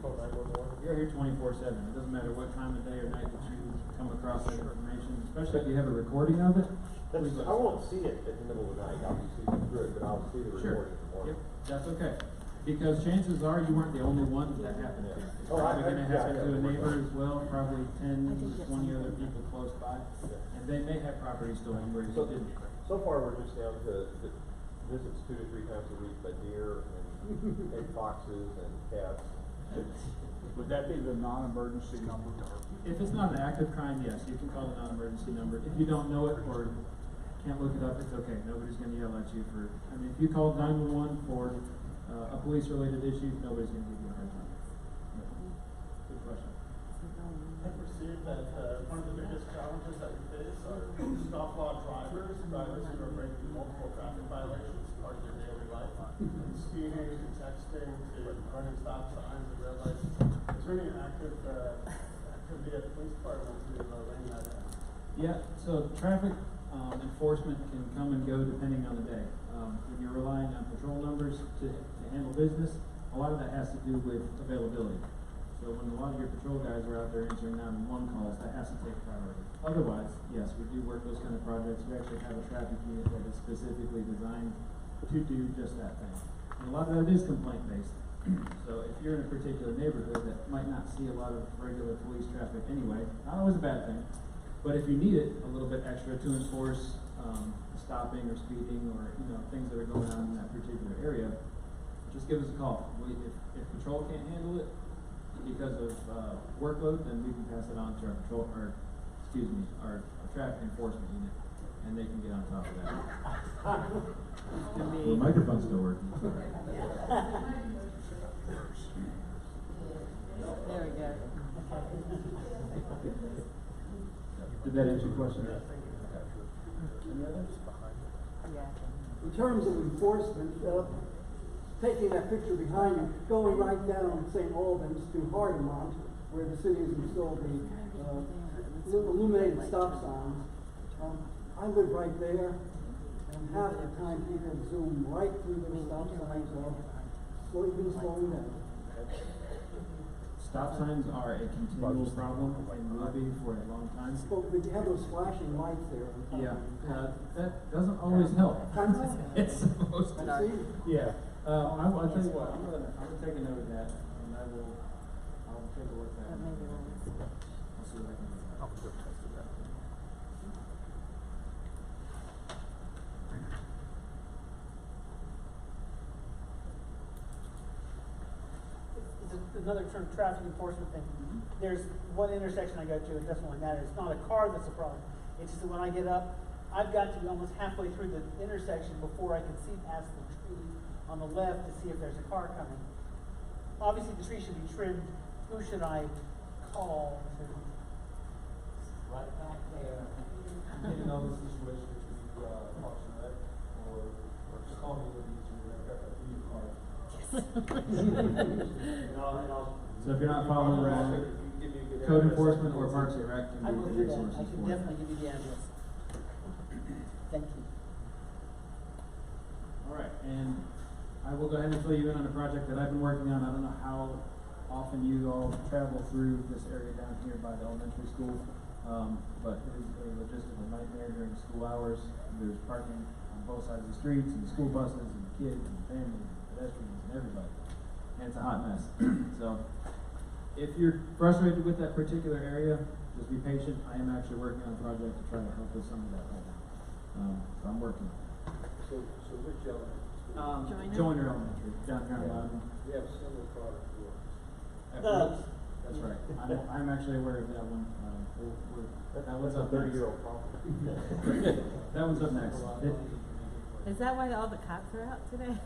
call 911? You're here 24/7. It doesn't matter what time of day or night that you come across that information, especially if you have a recording of it. I won't see it at the middle of the night, obviously, through it, but I'll see the recording in the morning. Yep, that's okay. Because chances are you weren't the only one that happened to. It's probably going to happen to a neighbor as well, probably 10 to 20 other people close by. And they may have property stolen where you didn't. So far, we're just down to visits 2 to 3 times a week by deer and foxes and cats. Would that be the non-emergency number? If it's not an active crime, yes, you can call the non-emergency number. If you don't know it or can't look it up, it's okay. Nobody's going to yell at you for. I mean, if you call 911 for a police-related issue, nobody's going to give you a hard time. Good question. I perceive that one of the biggest challenges that we face are scofflaw drivers who are breaking multiple traffic violations, part of their daily life, from speeding to texting to running stop signs and red lights. Is there any active activity at the police department to rein that in? Yeah, so traffic enforcement can come and go depending on the day. When you're relying on patrol numbers to handle business, a lot of that has to do with availability. So when a lot of your patrol guys are out there answering 911 calls, that has to take priority. Otherwise, yes, we do work those kind of projects. We actually have a traffic unit that is specifically designed to do just that thing. And a lot of that is complaint-based. So if you're in a particular neighborhood that might not see a lot of regular police traffic anyway, not always a bad thing, but if you need it a little bit extra to enforce stopping or speeding or things that are going on in that particular area, just give us a call. If patrol can't handle it because of workload, then we can pass it on to our traffic enforcement unit, and they can get on top of that. The microphone's still working. There we go. Did that answer your question? Yeah. In terms of enforcement, taking that picture behind you, going right down St. Albans to Hardemont, where the city has installed the illuminated stop signs. I live right there, and half the time people zoom right through those stop signs, even slowing down. Stop signs are a continual problem and will be for a long time. But you have those flashing lights there. Yeah, that doesn't always help. It's supposed to. Yeah. I'll tell you what. I'm gonna take a note of that, and I'll take a look at that. I'll see what I can do. Another sort of traffic enforcement thing. There's one intersection I go to, it doesn't really matter. It's not a car that's a problem. It's just that when I get up, I've got to be almost halfway through the intersection before I can see past the tree on the left to see if there's a car coming. Obviously, the tree should be trimmed. Who should I call to? Right back there. You know the situation between Parks and Rec, or just call me with easier. Yes. So if you're not following around, code enforcement or Parks and Rec I can will be do the that. resources I can for it. definitely give you the address. Thank you. All right, and I will go ahead and fill you in on a project that I've been working on. I don't know how often you all travel through this area down here by the elementary school, but it is a logistical nightmare during school hours. There's parking on both sides of the streets, and school buses, and kids, and families, and pedestrians, and everybody. And it's a hot mess. So if you're frustrated with that particular area, just be patient. I am actually working on a project to try to help with some of that right now. So I'm working. So which element? Joiner Elementary, downtown Loudon. We have a similar product to ours. That's right. I'm actually aware of that one. That was a up next. 30-year-old problem. That one's up next. Is that why all the cops are out today?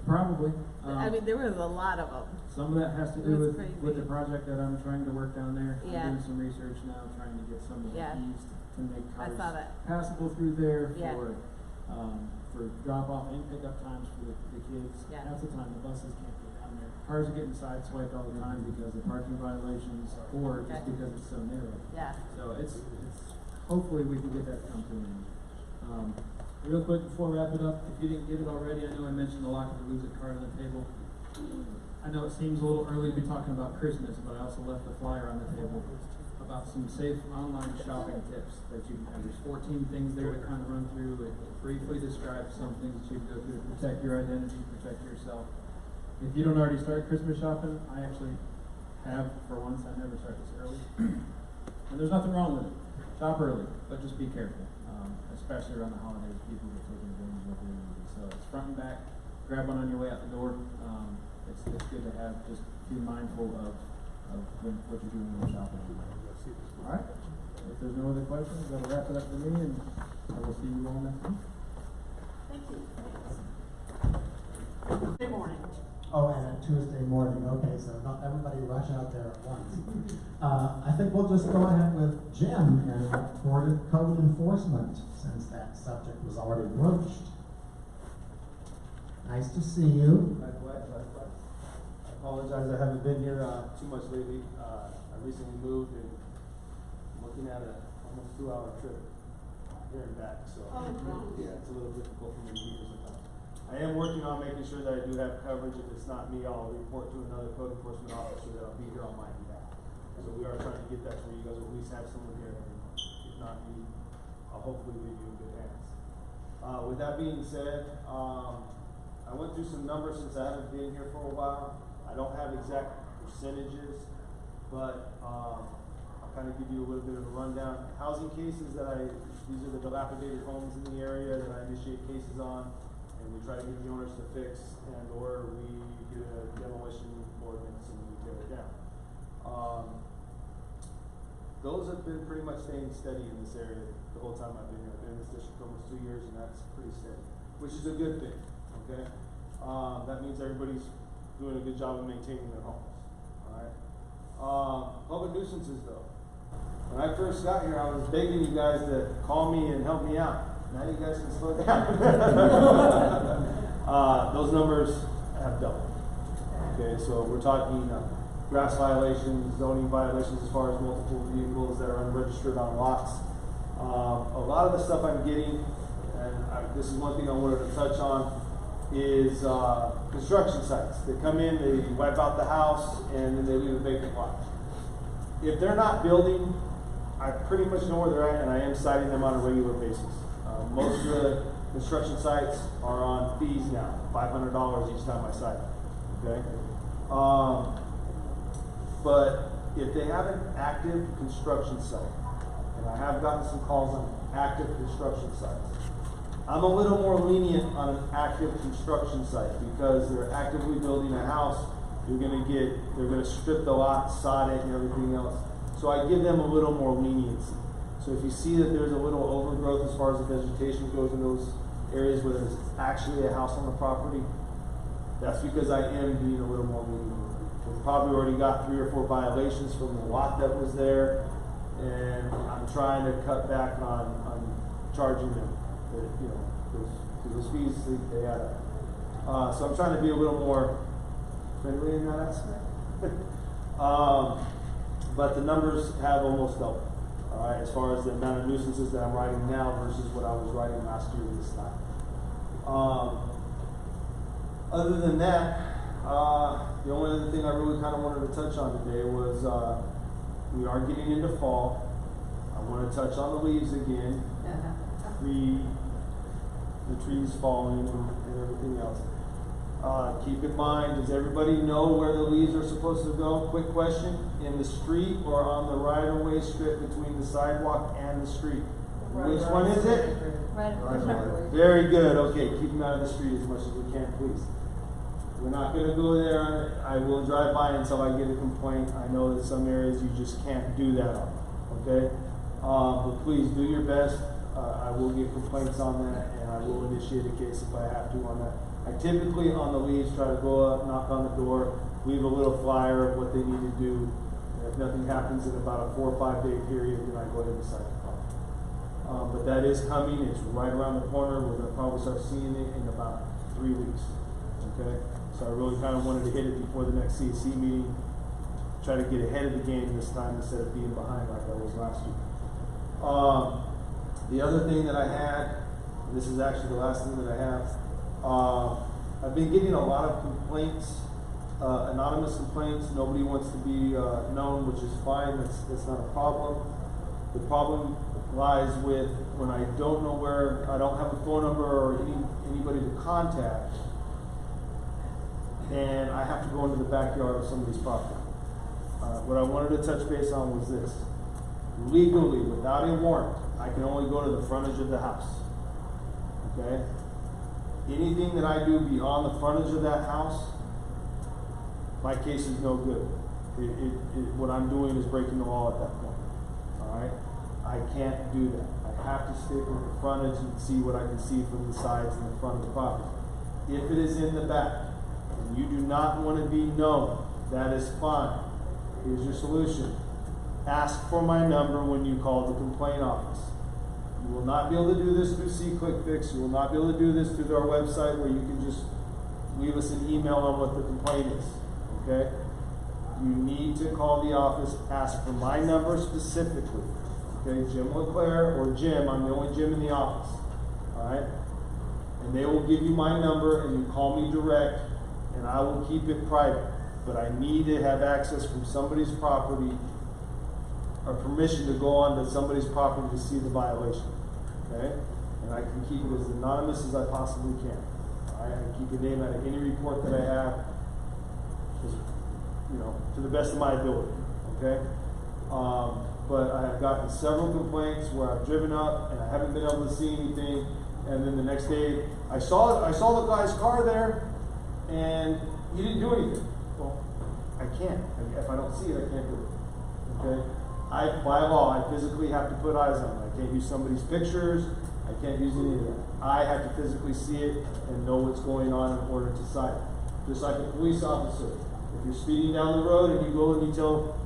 Probably. I mean, there was a lot of them. Some of that has to do It was with crazy. the project that I'm trying to work down there. Yeah. I'm doing some research now, trying to get some of the Yeah. keys to make I cars saw that. passable through there Yeah. for drop off and pickup times for the kids. Yeah. Half the time the buses can't get down there. Cars are getting sideswiped all the time because of parking violations or just Okay. because it's so narrow. Yeah. So it's hopefully we can get that to come to an end. Real quick before we wrap it up, if you didn't get it already, I know I mentioned the lock it or lose it card on the table. I know it seems a little early to be talking about Christmas, but I also left a flyer on the table about some safe online shopping tips that you can have. There's 14 things there to kind of run through. It briefly describes some things that you can go through to protect your identity, protect yourself. If you don't already start Christmas shopping, I actually have for once. I never start this early. And there's nothing wrong with it. Shop early, but just be careful. Especially around the holidays, people get taking advantage of it. So it's front and back. Grab one on your way out the door. It's good to have, just be mindful of what you're doing when you're shopping. All right. If there's no other questions, that'll wrap it up for me, and I will see you all next week. Thank you. Good morning. Oh, and a Tuesday morning, okay, so not everybody rush out there at once. I think we'll just go ahead with Jim and Board of Code Enforcement, since that subject was already broached. Nice to see you. Likewise. I apologize, I haven't been here too much lately. I recently moved and I'm looking at a almost 2-hour trip here and back, so yeah, it's a little difficult for me to be here sometimes. I am working on making sure that I do have coverage. If it's not me, I'll report to another code enforcement officer that'll be here on my behalf. So we are trying to get that where you guys will at least have someone here every month. If not me, I'll hopefully leave you in good hands. With that being said, I went through some numbers since I haven't been here for a while. I don't have exact percentages, but I'll kind of give you a little bit of a rundown. Housing cases these are the dilapidated homes in the area that I initiate cases on. And we try to get the owners to fix, and or we get a demolition ordinance and we tear it down. Those have been pretty much staying steady in this area the whole time I've been here. I've been in this district almost 2 years, and that's pretty steady, which is a good thing. Okay, that means everybody's doing a good job of maintaining their homes. All right. Public nuisances, though. When I first got here, I was begging you guys to call me and help me out. Now you guys can slow down. Those numbers have doubled. Okay, so we're talking grass violations, zoning violations as far as multiple vehicles that are unregistered on lots. A lot of the stuff I'm getting, and this is one thing I wanted to touch on, is construction sites. They come in, they wipe out the house, and then they leave a vacant lot. If they're not building, I pretty much know where they're at, and I am citing them on a regular basis. Most of the construction sites are on fees now, $500 each time I cite them. Okay, but if they have an active construction site, and I have gotten some calls on active construction sites, I'm a little more lenient on an active construction site because they're actively building a house. They're gonna strip the lot, sod it, and everything else. So I give them a little more leniency. So if you see that there's a little overgrowth as far as the vegetation goes in those areas where there's actually a house on the property, that's because I am being a little more lenient. We've probably already got 3 or 4 violations from the lot that was there, and I'm trying to cut back on charging them. Those fees, they add up. So I'm trying to be a little more friendly in that aspect. But the numbers have almost doubled. All right, as far as the amount of nuisances that I'm writing now versus what I was writing last year this time. Other than that, the only other thing I really kind of wanted to touch on today was we are getting into fall. I want to touch on the leaves again. The trees falling and everything else. Keep in mind, does everybody know where the leaves are supposed to go? Quick question, in the street or on the right-of-way strip between the sidewalk and the street? Which one is it? Right. Very good, okay, keep them out of the street as much as we can, please. We're not gonna go there. I will drive by until I get a complaint. I know that some areas you just can't do that on, okay? But please do your best. I will get complaints on that, and I will initiate a case if I have to on that. I typically, on the leaves, try to go up, knock on the door, leave a little flyer of what they need to do. And if nothing happens in about a 4 or 5 day period, then I go ahead and decide to call. But that is coming. It's right around the corner. We're going to probably start seeing it in about 3 weeks. Okay? So I really kind of wanted to hit it before the next CAC meeting. Try to get ahead of the game this time instead of being behind like I was last week. The other thing that I had, and this is actually the last thing that I have, I've been getting a lot of complaints anonymous complaints, nobody wants to be known, which is fine, that's not a problem. The problem lies with when I don't know where, I don't have a phone number or anybody to contact, and I have to go into the backyard of somebody's property. What I wanted to touch base on was this. Legally, without a warrant, I can only go to the frontage of the house. Okay? Anything that I do beyond the frontage of that house, my case is no good. What I'm doing is breaking the law at that point. Alright? I can't do that. I have to stick with the frontage and see what I can see from the sides and the front of the property. If it is in the back, and you do not want to be known, that is fine. Here's your solution. Ask for my number when you call the complaint office. You will not be able to do this through C-Click-Fix. You will not be able to do this through our website where you can just leave us an email on what the complaint is. Okay? You need to call the office, ask for my number specifically. Okay, Jim LeClaire or Jim, I'm the only Jim in the office. Alright? And they will give you my number and you call me direct and I will keep it private. But I need to have access from somebody's property or permission to go onto somebody's property to see the violation. Okay? And I can keep it as anonymous as I possibly can. Alright? I can keep your name out of any report that I have, to the best of my ability. Okay? But I have gotten several complaints where I've driven up and I haven't been able to see anything, and then the next day I saw the guy's car there and he didn't do anything. Well, I can't. If I don't see it, I can't do it. Okay? By law, I physically have to put eyes on it. I can't use somebody's pictures. I can't use any of that. I have to physically see it and know what's going on in order to cite it. Just like a police officer. If you're speeding down the road and you go and you tell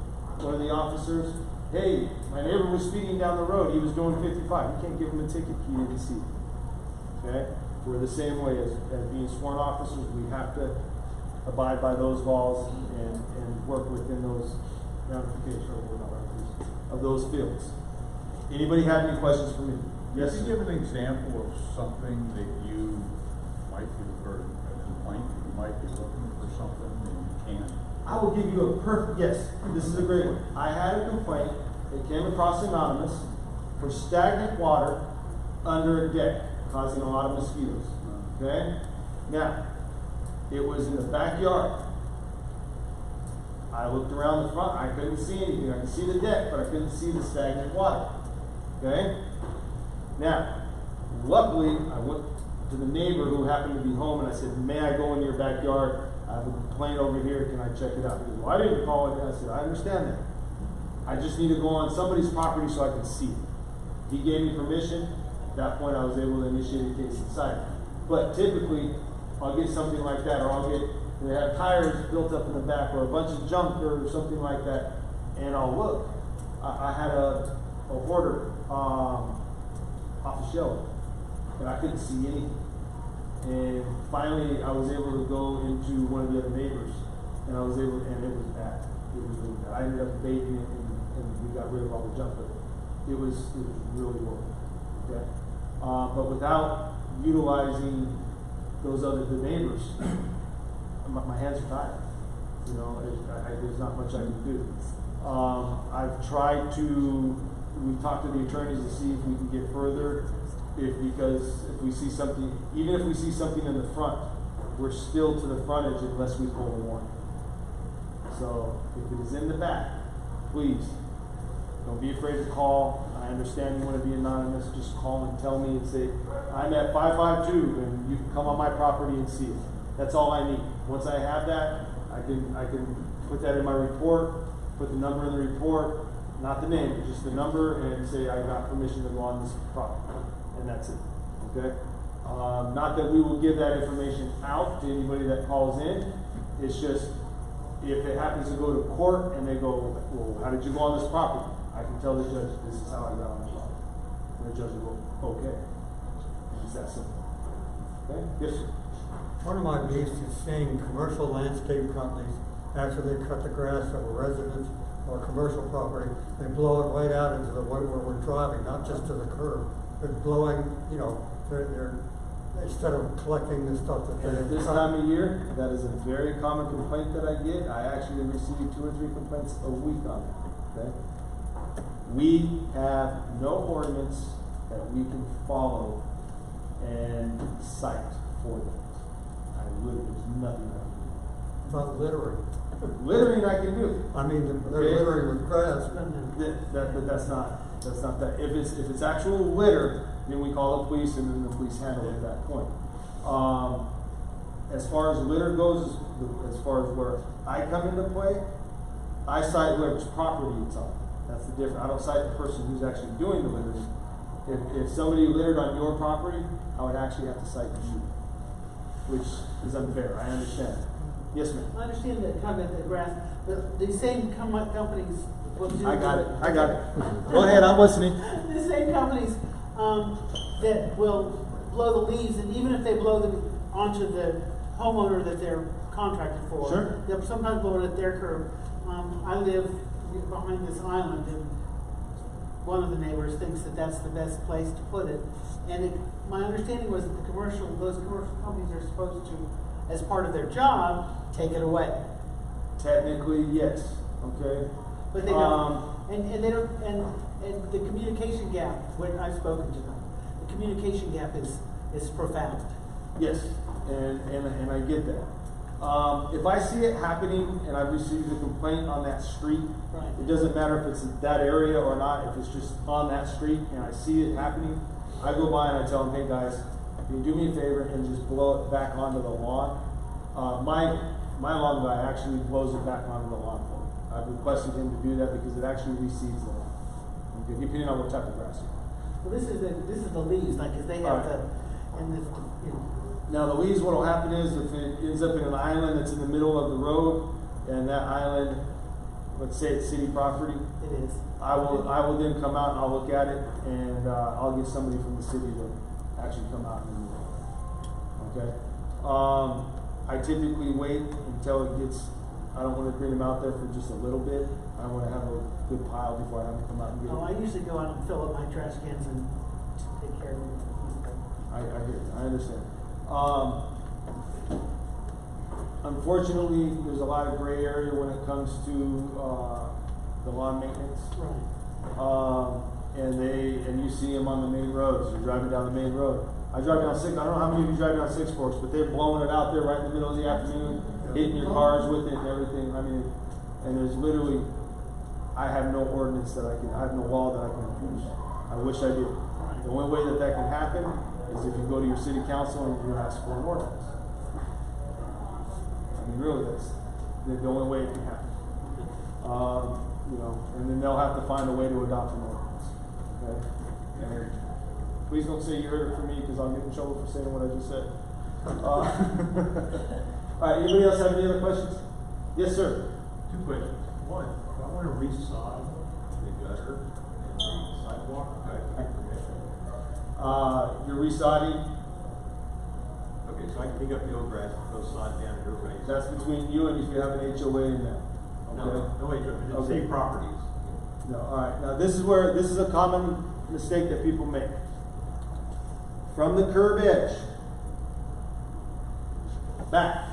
one of the officers, hey, my neighbor was speeding down the road, he was doing 55. You can't give him a ticket if he didn't see it. Okay? We're the same way as being sworn officers. We have to abide by those laws and work within those ramifications of those fields. Anybody have any questions for me? Yes? Can you give an example of something that you might be heard, a complaint that you might be looking for something and you can't? I will give you a perfect, yes, this is a great one. I had a complaint that came across anonymous for stagnant water under a deck, causing a lot of mosquitoes. Okay? Now, it was in the backyard. I looked around the front, I couldn't see anything. I could see the deck, but I couldn't see the stagnant water. Okay? Now, luckily, I went to the neighbor who happened to be home and I said, may I go in your backyard? I have a complaint over here, can I check it out? He goes, well, I didn't call it. I said, I understand that. I just need to go on somebody's property so I can see it. He gave me permission. At that point, I was able to initiate a case inside. But typically, I'll get something like that, or they have tires built up in the back, or a bunch of junk, or something like that, and I'll look. I had a hoarder off the shelf, and I couldn't see anything. And finally, I was able to go into one of the other neighbors, and it was bad. It was really bad. I ended up bathing it, and we got rid of all the junk, but it was really horrible. Okay? But without utilizing the neighbors, my hands are tied. There's not much I can do. I've tried we've talked to the attorneys to see if we can get further. Because if we see something, even if we see something in the front, we're still to the frontage unless we pull a warrant. So if it is in the back, please don't be afraid to call. I understand you want to be anonymous. Just call and tell me and say, I'm at 552 and you can come on my property and see it. That's all I need. Once I have that, I can put that in my report, put the number in the report, not the name, just the number, and say I got permission to go on this property. And that's it. Okay? Not that we will give that information out to anybody that calls in. It's just if it happens to go to court and they go, well, how did you go on this property? I can tell the judge this is how I got on the property. And the judge will go, okay. It's that simple. Okay? Yes, sir. One of my beefs is seeing commercial landscape companies, after they cut the grass of a residence or commercial property, they blow it right out into the way where we're driving, not just to the curb, but blowing, they're instead of collecting the stuff that And they. at this time of year, that is a very common complaint that I get. I actually receive 2 or 3 complaints a week on that, okay? We have no ordinance that we can follow and cite for that. There's nothing I can do. About littering. Littering I can do. I mean, they're Okay. littering with grass. But that's not that. If it's actual litter, then we call the police and then the police handle it at that point. As far as litter goes, as far as where I come into play, I cite whoever's property it's on. That's the difference. I don't cite the person who's actually doing the littering. If somebody littered on your property, I would actually have to cite you, which is unfair. I understand. Yes, ma'am. I understand that comment about the grass, but the same companies will do. I got it. Go ahead, I'm listening. The same companies, that will blow the leaves, and even if they blow them onto the homeowner that they're contracted for. Sure. They'll sometimes blow it at their curb. I live behind this island, and one of the neighbors thinks that that's the best place to put it. And my understanding was that those commercial companies are supposed to, as part of their job, take it away. Technically, yes. Okay. But they don't, and they don't, and the communication gap, when I've spoken to them, the communication gap is profound. Yes, and I get that. If I see it happening and I've received a complaint on that street, Right. it doesn't matter if it's that area or not, if it's just on that street and I see it happening, I go by and I tell them, hey guys, can you do me a favor and just blow it back onto the lawn? My lawn guy actually blows it back onto the lawn for me. I've requested him to do that because it actually reseeds the lawn. Okay, depending on what type of grass. Well, this is the leaves, like, 'cause they have Right. and this, Now, the leaves, what will happen is if it ends up in an island that's in the middle of the road, and that island, let's say it's city property, it is. I will then come out and I'll look at it, and I'll get somebody from the city to actually come out and move it. Okay? I typically wait until it gets, I don't want to bring them out there for just a little bit. I want to have a good pile before I have them come out and get No, I it. usually go out and fill up my trash cans and take care of them. I hear you. I understand. Unfortunately, there's a lot of gray area when it comes to the lawn maintenance. Right. And you see them on the main roads. You're driving down the main road. I drive down 6. I don't know how many of you drive down 6 Forks, but they're blowing it out there right in the middle of the afternoon, hitting your cars with it and everything. I mean, and there's literally, I have no ordinance that I have no law that I can enforce. I wish I did. The only way that can happen is if you go to your city council and you ask for an ordinance. I mean, really, that's the only way it can happen. And then they'll have to find a way to adopt an ordinance. Okay? And please don't say you heard it from me because I'll get in trouble for saying what I just said. All right, anybody else have any other questions? Yes, sir. 2 questions. One, if I want to resod the gutter and the sidewalk, do I have to get permission? You're resodding. Okay, so I can pick up the old grass, go sod down your face. That's between you and if you have an HOA in there. No, wait, it's Okay. same properties. No, all right. Now this is a common mistake that people make. From the curb edge back,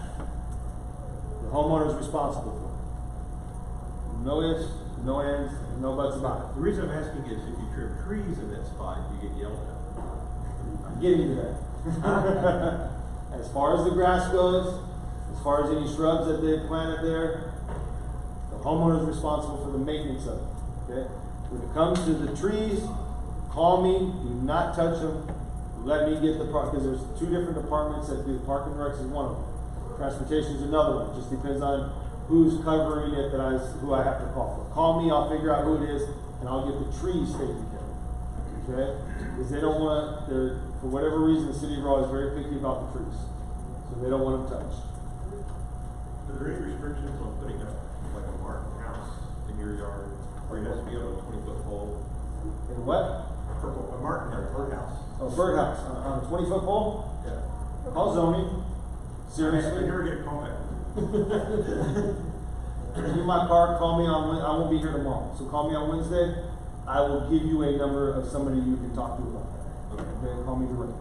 the homeowner is responsible for it. No ifs, no ands, no buts about it. The reason I'm asking is if you trim trees in that spot, you get yelled at. I'm getting to that. As far as the grass goes, as far as any shrubs that they planted there, the homeowner is responsible for the maintenance of it. Okay? When it comes to the trees, call me. Do not touch them. Let me get the park, because there's 2 different departments that do. Park and Recs is one of them. Transportation is another one. It just depends on who's covering it who I have to call for. Call me. I'll figure out who it is, and I'll get the trees taken care of. Okay? Because they don't want to. For whatever reason, the city of Raw is very picky about the trees, so they don't want them touched. Are there any restrictions on putting up like a Martin house in your yard, or it has to be on a 20-foot pole? And what? A Martin house, birdhouse. Oh, birdhouse on a 20-foot pole? Yeah. Call zoning. I Seriously? never get a call back. Give me my card. Call me on. I won't be here tomorrow, so call me on Wednesday. I will give you a number of somebody you can talk to about that. Okay, call me directly.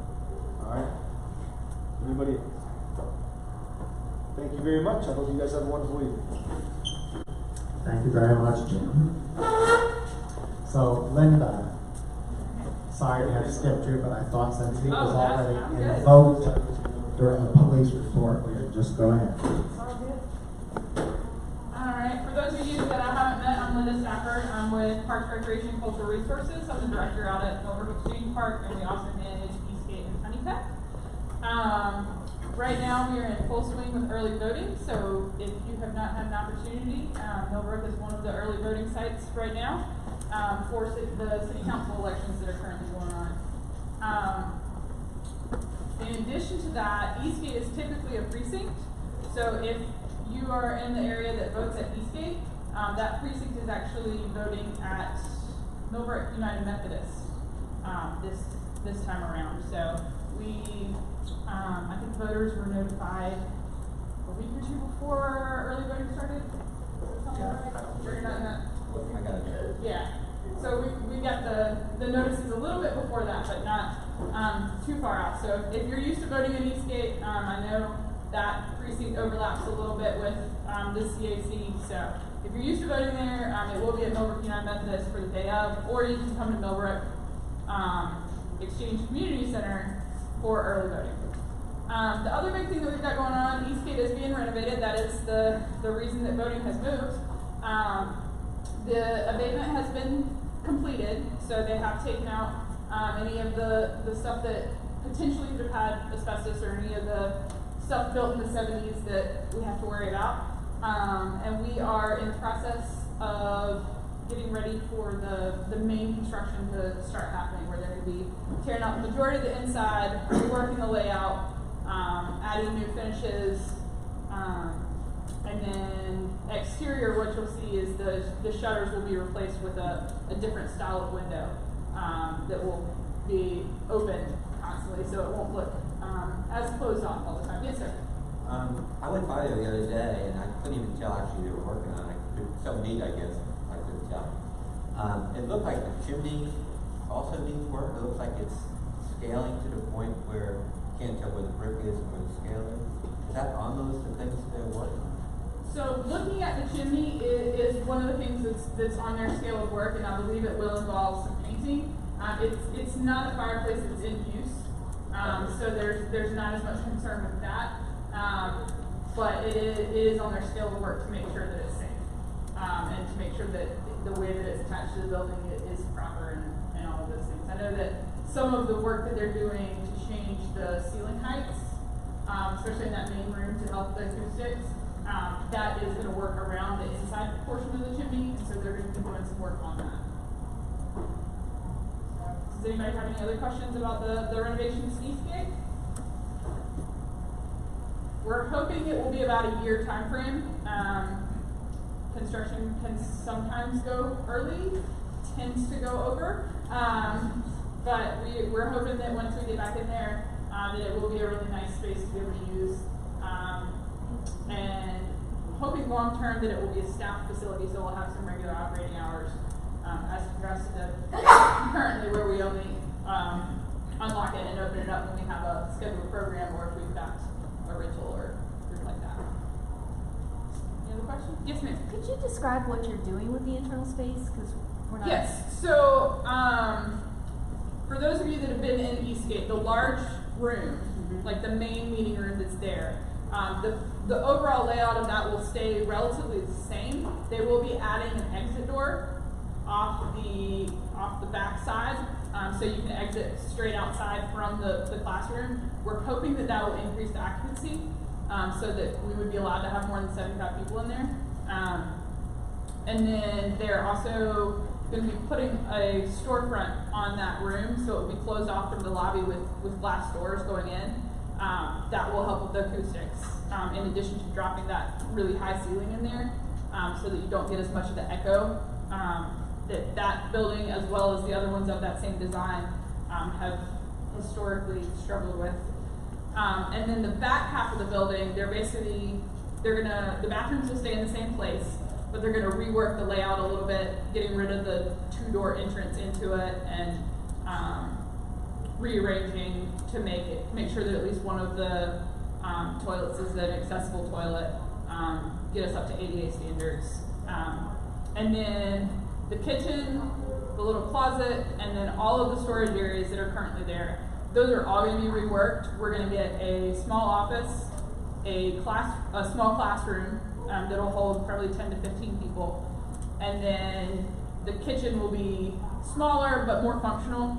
All right. Anybody else? Thank you very much. I hope you guys have a wonderful evening. Thank you very much, Jim. So, Linda, sorry to have skipped you, but I thought since he was already invoked during the police report, we would just go ahead. Alright, for those of you that I haven't met, I'm Linda Stafford. I'm with Parks, Recreation, and Cultural Resources. I'm the director out at Overbrook Student Park, and we also manage Eastgate and Honeycutt. Right now, we are in full swing with early voting, so if you have not had an opportunity, Millbrook is one of the early voting sites right now for the city council elections that are currently going on. In addition to that, Eastgate is typically a precinct, so if you are in the area that votes at Eastgate, that precinct is actually voting at Millbrook United Methodist this time around. So I think voters were notified a week or two before early voting started. Yeah. So we got the notices a little bit before that, but not too far out. So if you're used to voting in Eastgate, I know that precinct overlaps a little bit with the CAC. So if you're used to voting there, it will be at Millbrook United Methodist for the day of, or you can come to Millbrook Exchange Community Center for early voting. The other big thing that we've got going on, Eastgate is being renovated. That is the reason that voting has moved. The abatement has been completed, so they have taken out any of the stuff that potentially could have had asbestos or any of the stuff built in the 70s that we have to worry about. And we are in the process of getting ready for the main construction to start happening, where they're going to be tearing out the majority of the inside, reworking the layout, adding new finishes, and then exterior, what you'll see is the shutters will be replaced with a different style of window that will be open constantly, so it won't look as closed off all the time. Yes, sir? I went by there the other day, and I couldn't even tell actually they were working on it. It's so neat, I guess. I couldn't tell. It looked like the chimney also needs work. It looks like it's scaling to the point where you can't tell where the brick is and where the scale is. Is that on those the things that they're working on? So looking at the chimney is one of the things that's on their scale of work, and I believe it will involve some painting. It's not a fireplace that's in use, so there's not as much concern with that. But it is on their scale of work to make sure that it's safe, and to make sure that the way that it's attached to the building is proper and all of those things. I know that some of the work that they're doing to change the ceiling heights, especially in that main room to help the acoustics, that is going to work around the inside portion of the chimney, and so they're going to be doing some work on that. Does anybody have any other questions about the renovations to Eastgate? We're hoping it will be about a year time frame. Construction can sometimes go early, tends to go over, but we're hoping that once we get back in there, that it will be a really nice space to be able to use. And hoping long term that it will be a staff facility, so we'll have some regular operating hours, as contrast to currently where we only unlock it and open it up when we have a scheduled program, or if we've got a rental or group like that. Any other questions? Yes, ma'am. Could you describe what you're doing with the internal space? Because we're not. Yes. So for those of you that have been in Eastgate, the large room, like the main meeting room that's there, the overall layout of that will stay relatively the same. They will be adding an exit door off the back side, so you can exit straight outside from the classroom. We're hoping that will increase the occupancy, so that we would be allowed to have more than 75 people in there. And then they're also going to be putting a storefront on that room, so it will be closed off from the lobby with glass doors going in. That will help with the acoustics, in addition to dropping that really high ceiling in there, so that you don't get as much of the echo that building, as well as the other ones of that same design, have historically struggled with. And then the back half of the building, the bathrooms will stay in the same place, but they're gonna rework the layout a little bit, getting rid of the two-door entrance into it, and rearranging to make sure that at least one of the toilets is an accessible toilet, get us up to ADA standards. And then the kitchen, the little closet, and then all of the storage areas that are currently there, those are all going to be reworked. We're going to get a small office, a small classroom that'll hold probably 10 to 15 people, and then the kitchen will be smaller but more functional,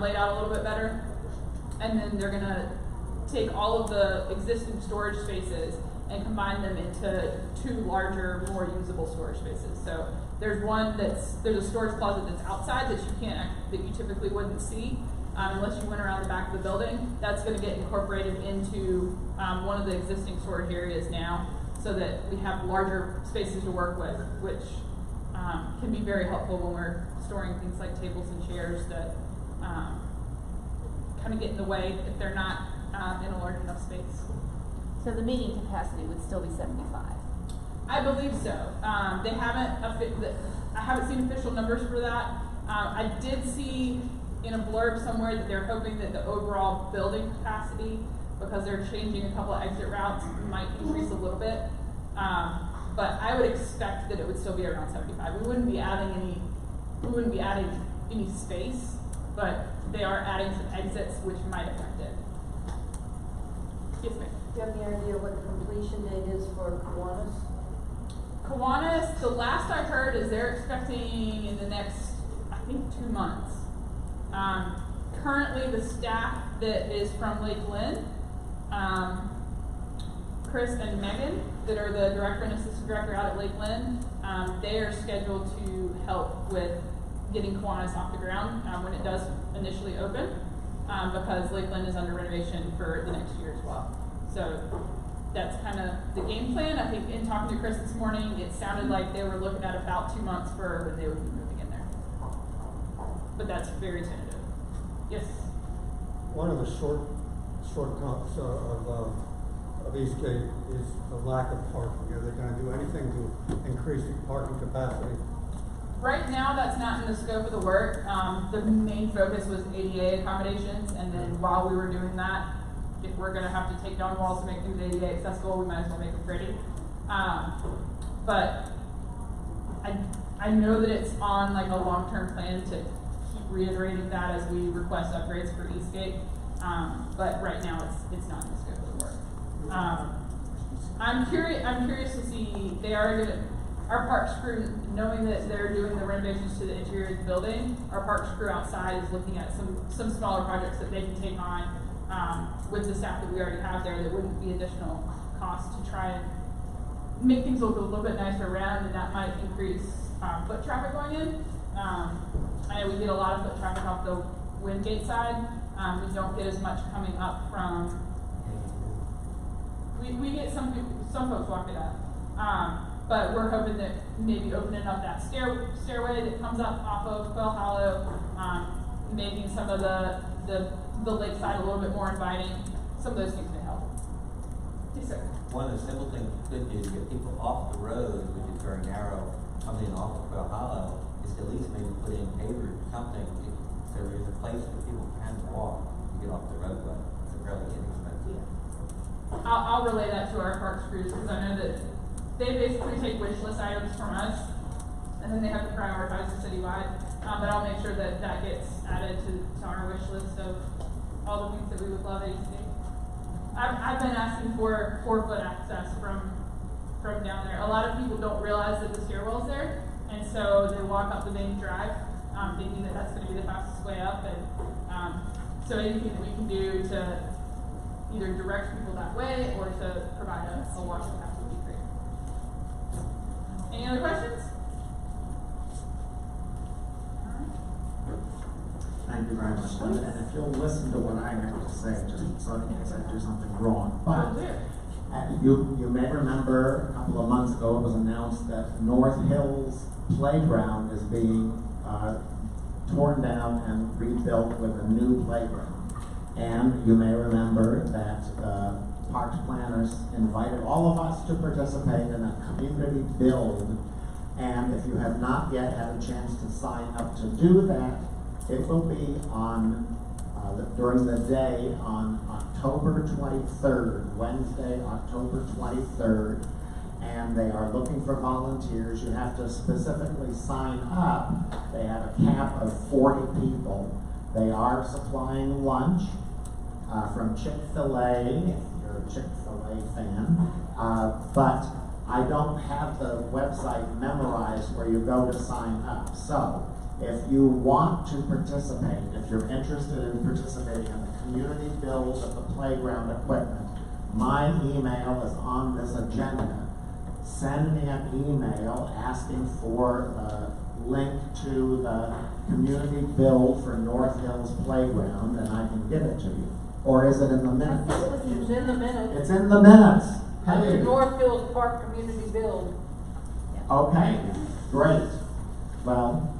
laid out a little bit better. And then they're going to take all of the existing storage spaces and combine them into 2 larger, more usable storage spaces. So there's a storage closet that's outside that you typically wouldn't see unless you went around the back of the building. That's going to get incorporated into one of the existing storage areas now, so that we have larger spaces to work with, which can be very helpful when we're storing things like tables and chairs that kind of get in the way if they're not in a large enough space. So the meeting capacity would still be 75? I believe so. I haven't seen official numbers for that. I did see in a blurb somewhere that they're hoping that the overall building capacity, because they're changing a couple of exit routes, might increase a little bit. But I would expect that it would still be around 75. We wouldn't be adding any space, but they are adding some exits which might affect it. Yes, ma'am. Do you have any idea what the completion date is for Kiwanis? Kiwanis, the last I heard is they're expecting in the next, I think, 2 months. Currently, the staff that is from Lake Lynn, Chris and Megan, that are the director and assistant director out at Lake Lynn, they are scheduled to help with getting Kiwanis off the ground when it does initially open, because Lake Lynn is under renovation for the next year as well. So that's kind of the game plan. I think in talking to Chris this morning, it sounded like they were looking at about 2 months for when they would be moving in there. But that's very tentative. Yes? One of the shortcuts of Eastgate is the lack of parking. Are they going to do anything to increase the parking capacity? Right now, that's not in the scope of the work. The main focus was ADA accommodations, and then while we were doing that, if we're going to have to take down walls to make things ADA accessible, we might as well make them pretty. But I know that it's on like a long-term plan to keep reiterating that as we request upgrades for Eastgate. But right now, it's not in the scope of the work. I'm curious to see, our parks crew, knowing that they're doing the renovations to the interior of the building, our parks crew outside is looking at some smaller projects that they can take on with the staff that we already have there that wouldn't be additional cost to try and make things look a little bit nicer around, and that might increase foot traffic going in. I know we get a lot of foot traffic off the Wingate side. We don't get as much coming up from, we get some folks walk it up. But we're hoping that maybe opening up that stairway that comes up off of Quail Hollow, making some of the lakeside a little bit more inviting, some of those things may help. Yes, sir. One of the simple things we could do to get people off the road, which is very narrow, coming in off of Quail Hollow, is to at least maybe put in pavers or something, if there is a place where people can walk to get off the roadway. It's fairly inexpensive. I'll relay that to our parks crews, because I know that they basically take wish list items from us, and then they have to prioritize it citywide. But I'll make sure that that gets added to our wish list of all the things that we would love at Eastgate. I've been asking for 4-foot access from down there. A lot of people don't realize that the stairwell's there, and so they walk up the main drive, thinking that that's going to be the fastest way up. And so anything that we can do to either direct people that way or to provide a walking path would be great. Any other questions? Thank you very much, Linda. And if you'll listen to what I have to say, just so in case I do something wrong. But you may remember a couple of months ago it was announced that North Hills Playground is being torn down and rebuilt with a new playground. And you may remember that parks planners invited all of us to participate in a community build. And if you have not yet had a chance to sign up to do that, it will be on during the day on October 23rd, Wednesday, October 23rd, and they are looking for volunteers. You have to specifically sign up. They have a cap of 40 people. They are supplying lunch from Chick-fil-A, if you're a Chick-fil-A fan, but I don't have the website memorized where you go to sign up. So, if you want to participate, if you're interested in participating in the community build of the playground equipment, my email is on this agenda. Send me an email asking for the link to the community build for North Hills Playground, and I can give it to you. Or is it in the minutes? It's in the minutes. It's in the minutes. Under Hey. North Hills Park Community Build. Okay, great. Well,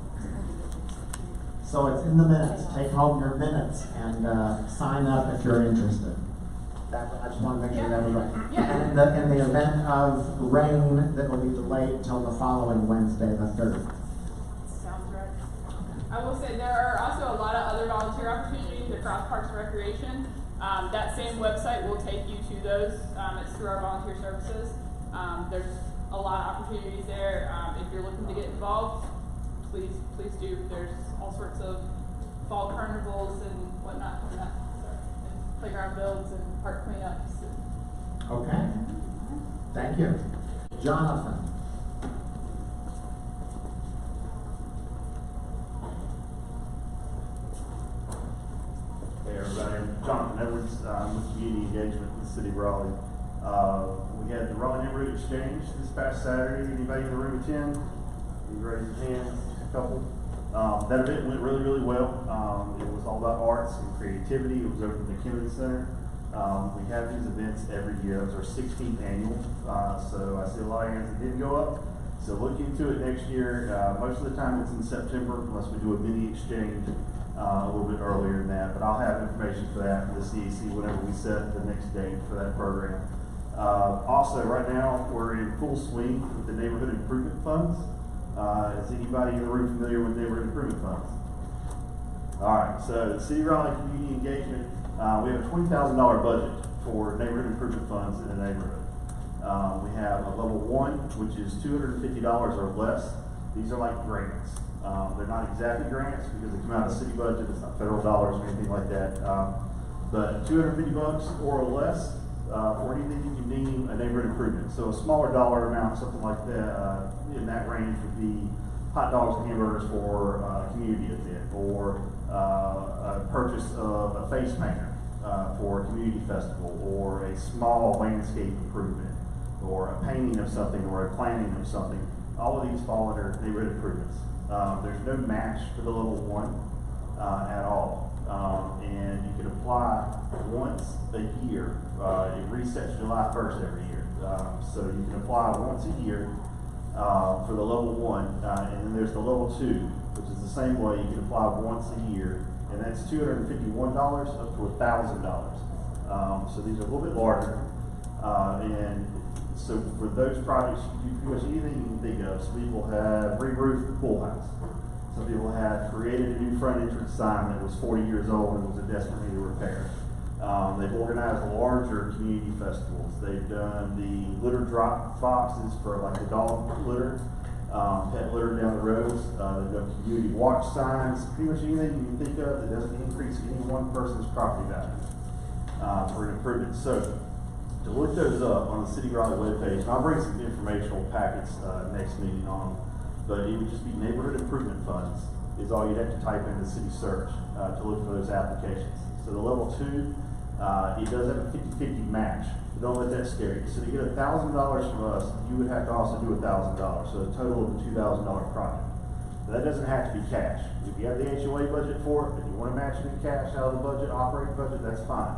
so it's in the minutes. Take home your minutes and sign up if you're interested. I just want to make sure that was right. Yeah. And in the event of rain, that will be delayed until the following Wednesday, the 3rd. Sounds right. I will say there are also a lot of other volunteer opportunities across Parks and Recreation. That same website will take you to those. It's through our volunteer services. There's a lot of opportunities there. If you're looking to get involved, please do. There's all sorts of fall carnivals and whatnot coming up. So, and playground builds and park cleanups. Okay. Thank you. Jonathan. Hey everybody, I'm Jonathan Edwards. I'm with Community Engagement in the City of Raleigh. We had the Raleigh Neighborhood Exchange this past Saturday. Anybody in the room attend? You raise your hand, a couple. That event went really, really well. It was all about arts and creativity. It was over at the Kennedy Center. We have these events every year. It was our 16th annual. So I see a lot of hands that didn't go up. So look into it next year. Most of the time it's in September unless we do a mini exchange a little bit earlier than that. But I'll have information for that for the CAC whenever we set the next date for that program. Also, right now we're in full swing with the neighborhood improvement funds. Is anybody in the room familiar with neighborhood improvement funds? All right, so the City of Raleigh Community Engagement, we have a $20,000 budget for neighborhood improvement funds in the neighborhood. We have a level 1, which is $250 or less. These are like grants. They're not exactly grants because they come out of the city budget. It's not federal dollars or anything like that. But $250 or less for anything you can deem a neighborhood improvement. So a smaller dollar amount, something like that, in that range would be hot dogs and hamburgers for a community event, or a purchase of a face painter for a community festival, or a small landscape improvement, or a painting of something, or a planting of something. All of these fall under neighborhood improvements. There's no match for the level 1 at all. And you can apply once a year. It resets July 1st every year. So you can apply once a year for the level 1. And then there's the level 2, which is the same way. You can apply once a year. And that's $251 up to $1,000. So these are a little bit larger. And so for those projects, you can do pretty much anything you can think of. Some people have re-roofed the pool house. Some people have created a new front entrance sign that was 40 years old and was in desperate need of repair. They've organized larger community festivals. They've done the litter drop boxes for like the dog litter, pet litter down the roads. They've done community watch signs, pretty much anything you can think of that doesn't increase any one person's property value for an improvement. So to look those up on the City of Raleigh webpage, and I'll bring some informational packets next meeting on them, but it would just be neighborhood improvement funds is all you'd have to type into city search to look for those applications. So the level 2, it does have a 50-50 match. But don't let that scare you. So to get $1,000 from us, you would have to also do $1,000. So a total of a $2,000 project. But that doesn't have to be cash. If you have the HOA budget for it, and you want to match it in cash out of the budget, operating budget, that's fine.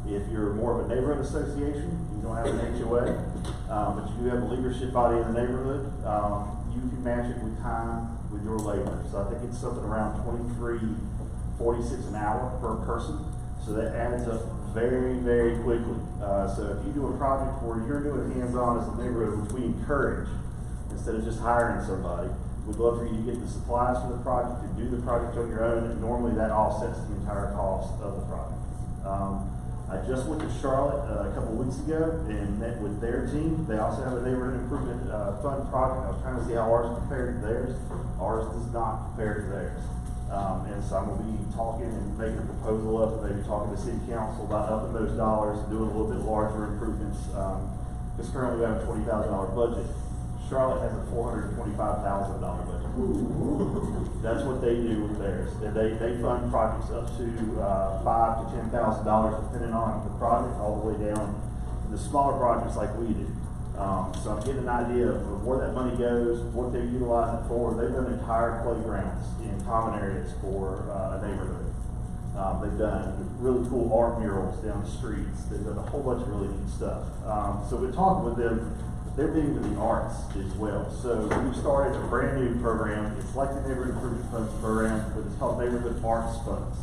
If you're more of a neighborhood association, you don't have an HOA, but you do have a leadership body in the neighborhood, you can match it with time with your labor. So I think it's something around $23.46 an hour per person. So that adds up very, very quickly. So if you do a project where you're doing hands-on as a neighborhood, which we encourage, instead of just hiring somebody, We'd love for you to get the supplies for the project and do the project on your own, and normally that offsets the entire cost of the project. I just went to Charlotte a couple weeks ago and met with their team. They also have a neighborhood improvement fund project. I was trying to see how ours compared to theirs. Ours does not compare to theirs. And so I'm going to be talking and making a proposal up, and maybe talking to city council about upping those dollars and doing a little bit larger improvements. Because currently we have a $20,000 budget. Charlotte has a $425,000 budget. That's what they do with theirs. They fund projects up to $5,000 to $10,000 depending on the project, all the way down to the smaller projects like we do. So I'm getting an idea of where that money goes, what they utilize it for. They've done entire playgrounds in common areas for a neighborhood. They've done really cool art murals down the streets. They've done a whole bunch of really neat stuff. So we're talking with them. They're big into the arts as well. So we started a brand new program. It's like the Neighborhood Improvement Funds program, but it's called Neighborhood Arts Funds.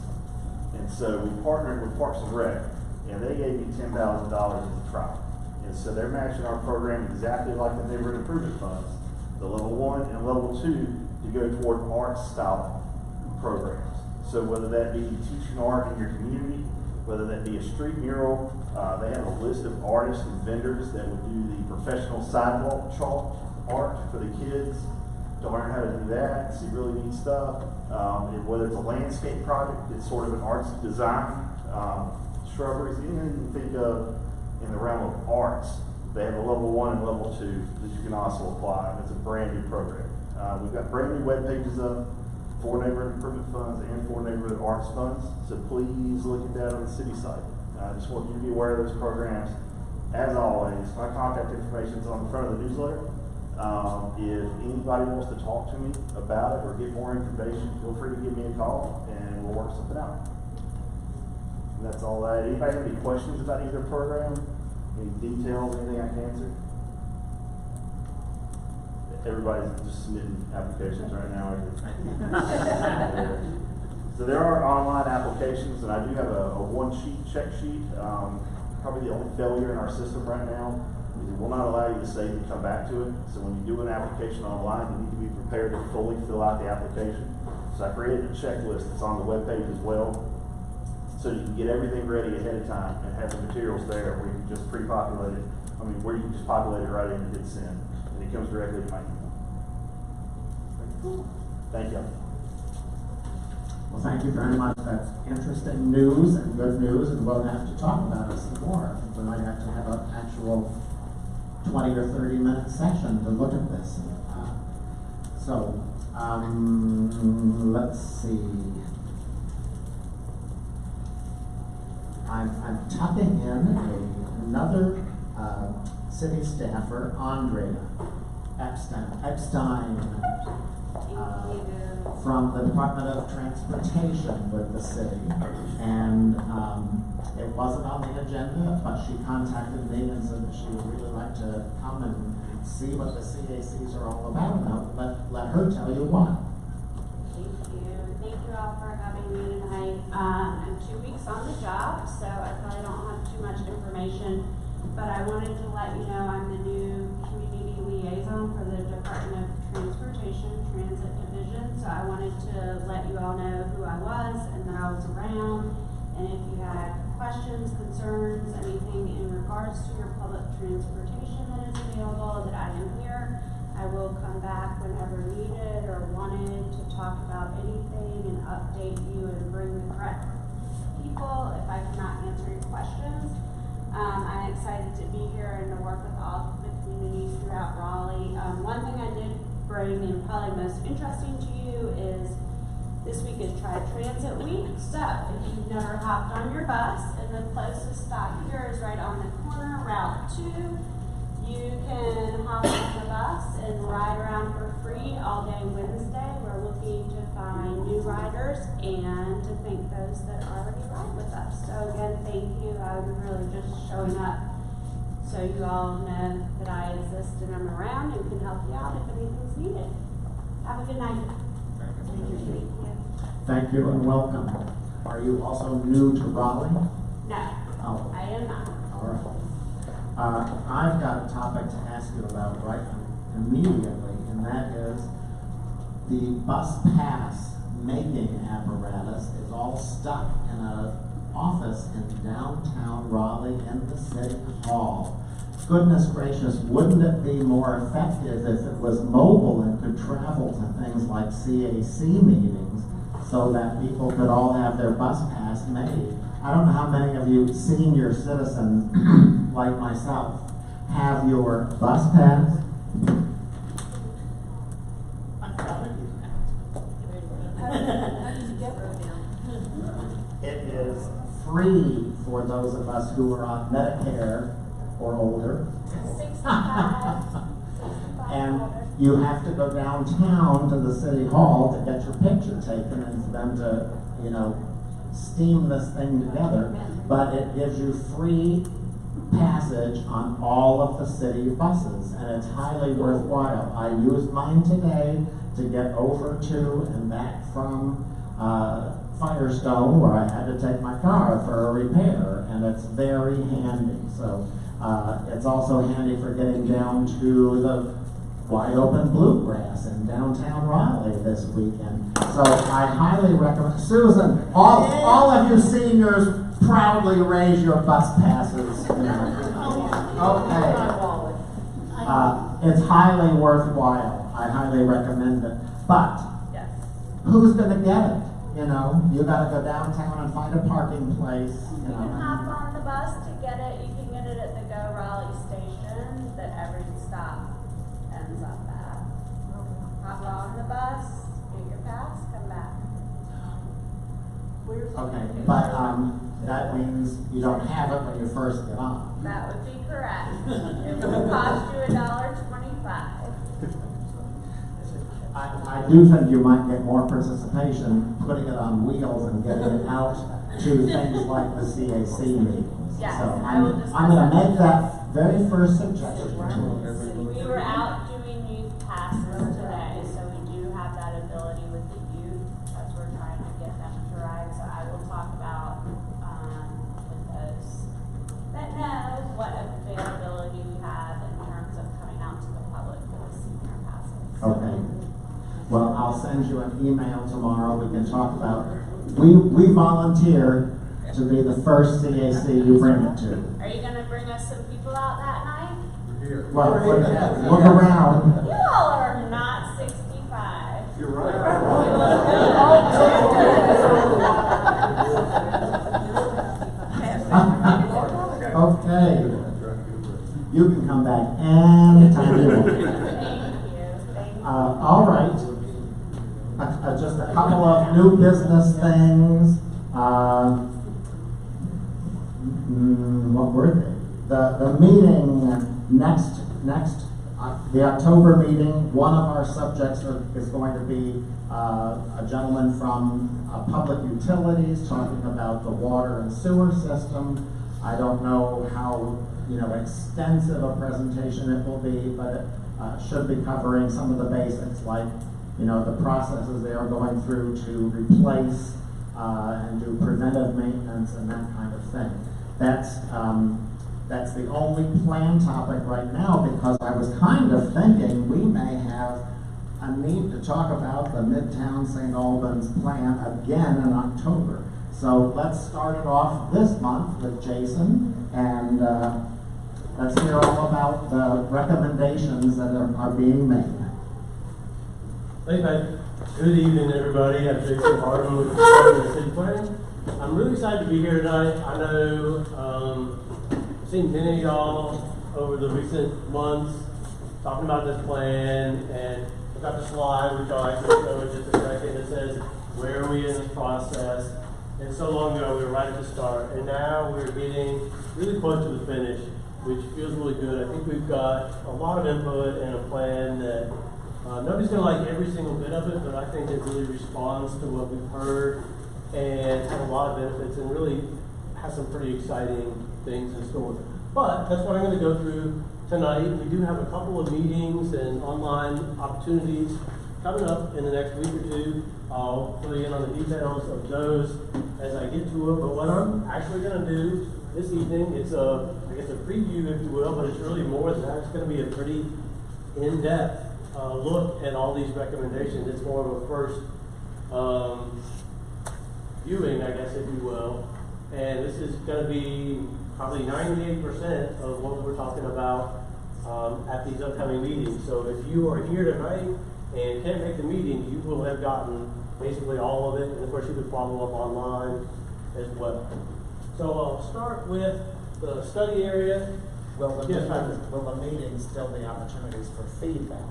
And so we partnered with Parks and Rec, and they gave me $10,000 as a trial. And so they're matching our program exactly like the Neighborhood Improvement Funds, the level 1 and level 2 to go toward arts style programs. So whether that be teaching art in your community, whether that be a street mural, they have a list of artists and vendors that would do the professional sidewalk chalk art for the kids to learn how to do that, see really neat stuff. And whether it's a landscape project, it's sort of an arts design, shrubberies, anything you can think of in the realm of arts. They have a level 1 and level 2 that you can also apply. It's a brand new program. We've got brand new web pages up for Neighborhood Improvement Funds and for Neighborhood Arts Funds. So please look at that on the city site. I just want you to be aware of those programs. As always, my contact information is on the front of the newsletter. If anybody wants to talk to me about it or get more information, feel free to give me a call and we'll work something out. And that's all that. Anybody have any questions about either program? Any details, anything I can answer? Everybody's just submitting applications right now. So there are online applications, and I do have a one-sheet check sheet. Probably the only failure in our system right now is it will not allow you to save and come back to it. So when you do an application online, you need to be prepared to fully fill out the application. So I created a checklist that's on the webpage as well, so you can get everything ready ahead of time and have the materials there where you can just pre-populate it. Where you can just populate it right in and hit send, and it comes directly to my email. Thank you. Well, thank you very much. That's interesting news and good news, and we'll have to talk about it some more. I think we might have to have an actual 20 or 30-minute session to look at this. Let's see. I'm tucking in another city staffer, Andrea Epstein, from the Department of Transportation with the city. And it wasn't on the agenda, but she contacted me and said that she would really like to come and see what the CACs are all about. Now, let her tell you why. Thank you. Thank you all for having me tonight. I'm 2 weeks on the job, so I probably don't have too much information, but I wanted to let you know I'm the new community liaison for the Department of Transportation Transit Division. So I wanted to let you all know who I was and that I was around. And if you had questions, concerns, anything in regards to your public transportation that is available, that I am here. I will come back whenever needed or wanted to talk about anything and update you and bring the correct people if I cannot answer your questions. I'm excited to be here and to work with all the communities throughout Raleigh. One thing I did bring and probably most interesting to you is this week is Transit Week. So if you've never hopped on your bus, and the closest stop here is right on the corner, Route 2. You can hop on the bus and ride around for free all day Wednesday. We're looking to find new riders and to thank those that already ride with us. So again, thank you. I'm really just showing up so you all know that I exist and I'm around and can help you out if anything's needed. Have a good night. Thank you. Thank you and welcome. Are you also new to Raleigh? No, Oh. I am not. All right. I've got a topic to ask you about right immediately, and that is the bus pass making apparatus is all stuck in an office in downtown Raleigh in the city hall. Goodness gracious, wouldn't it be more effective if it was mobile and could travel to things like CAC meetings so that people could all have their bus pass made? I don't know how many of you senior citizens like myself have your bus pass. It is free for those of us who are on Medicare or older. 65. And you have to go downtown to the city hall to get your picture taken and for them to, you know, steam this thing together. But it gives you free passage on all of the city buses, and it's highly worthwhile. I used mine today to get over to and back from Firestone, where I had to take my car for a repair, and it's very handy. So it's also handy for getting down to the wide open bluegrass in downtown Raleigh this weekend. So I highly recommend. Susan, all of you seniors, proudly raise your bus passes. Okay. It's highly worthwhile. I highly recommend it. But who's going to get it? You know, you got to go downtown and find a parking place. You can hop on the bus to get it. You can get it at the Go Raleigh station that every stop ends up at. Hop on the bus, get your pass, come back. Okay, but that means you don't have it when you first get on. That would be correct. It will cost you $1.25. I do think you might get more participation putting it on wheels and getting it out to things like the CAC meetings. Yes, so I will discuss I'm going to that. make that very first suggestion. We were out doing youth passes today, so we do have that ability with the youth as we're trying to get them to ride. So I will talk about with those that knows what availability we have in terms of coming out to the public with the senior passes. Okay. Well, I'll send you an email tomorrow. We can talk about. We volunteer to be the first CAC you bring it to. Are you going to bring us some people out that night? Well, look around. You all are not 65. You're right. Okay. You can come back anytime you want. All right. Just a couple of new business things. What were they? The meeting next the October meeting. One of our subjects is going to be a gentleman from Public Utilities talking about the water and sewer system. I don't know how extensive a presentation it will be, but it should be covering some of the basics, like the processes they are going through to replace and do preventive maintenance and that kind of thing. That's the only planned topic right now, because I was kind of thinking we may have a need to talk about the Midtown St. Albans plan again in October. So let's start it off this month with Jason, and let's hear all about the recommendations that are being made. Thanks, man. Good evening, everybody. I'm Jason Harden with the City Planning. I'm really excited to be here tonight. I know I've seen many of y'all over the recent months talking about this plan, and I've got the slide, which I'll actually show in just a second. It says, where are we in this process? And so long ago, we were right at the start, and now we're getting really close to the finish, which feels really good. I think we've got a lot of input and a plan that nobody's going to like every single bit of it, but I think it really responds to what we've heard and has a lot of benefits and really has some pretty exciting things in store. But that's what I'm going to go through tonight. We do have a couple of meetings and online opportunities coming up in the next week or two. I'll fill you in on the details of those as I get to it. But what I'm actually going to do this evening is I guess a preview, if you will, but it's really more than that. It's going to be a pretty in-depth look at all these recommendations. It's more of a first viewing, I guess, if you will. And this is going to be probably 98% of what we're talking about at these upcoming meetings. So if you are here tonight and can't make the meeting, you will have gotten basically all of it. And of course, you can follow up online as well. So I'll start with the study area. Will the, Yes, will the meetings still be opportunities for feedback?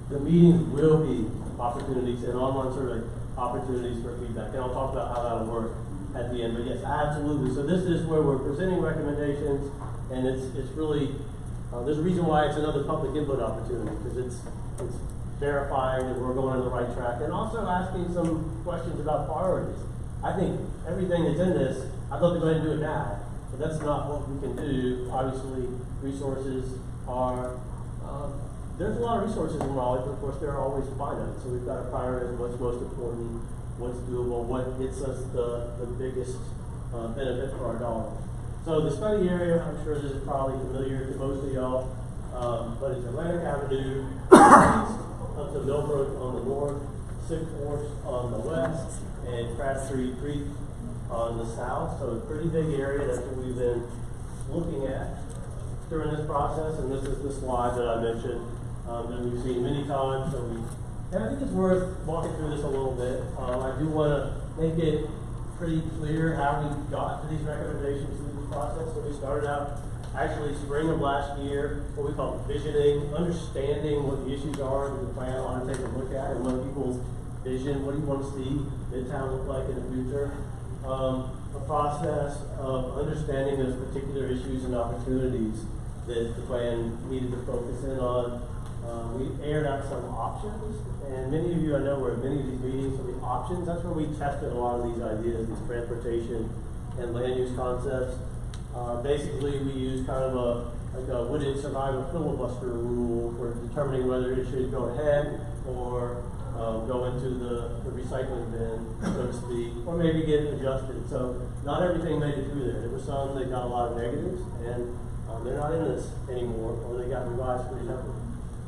The meetings will be opportunities and online survey opportunities for feedback. And I'll talk about how that'll work at the end. But yes, absolutely. So this is where we're presenting recommendations, and it's really, there's a reason why it's another public input opportunity, because it's verifying that we're going on the right track, and also asking some questions about priorities. I think everything that's in this, I'd love to go ahead and do it now, but that's not what we can do. Obviously, resources are, there's a lot of resources in Raleigh, but of course they're always finite. So we've got to prioritize what's most important, what's doable, what gets us the biggest benefit for our dollars. So the study area, I'm sure this is probably familiar to most of y'all, but it's Atlantic Avenue up to Millbrook on the north, Sixth Force on the west, and Crabtree Creek on the south. So a pretty big area. That's what we've been looking at during this process. And this is the slide that I mentioned that we've seen many times. So and I think it's worth walking through this a little bit. I do want to make it pretty clear how we got to these recommendations through this process. So we started out actually spring of last year, what we call visioning, understanding what the issues are that the plan ought to take a look at, and what people's vision, what do you want to see Midtown look like in the future. A process of understanding those particular issues and opportunities that the plan needed to focus in on. We aired out some options, and many of you I know were at many of these meetings. So the options, that's where we tested a lot of these ideas, these transportation and land use concepts. Basically, we used kind of a would it survive a filibuster rule for determining whether it should go ahead or go into the recycling bin, so to speak, or maybe get adjusted. So not everything made it through there. There were some that got a lot of negatives, and they're not in this anymore, or they got revised pretty heavily.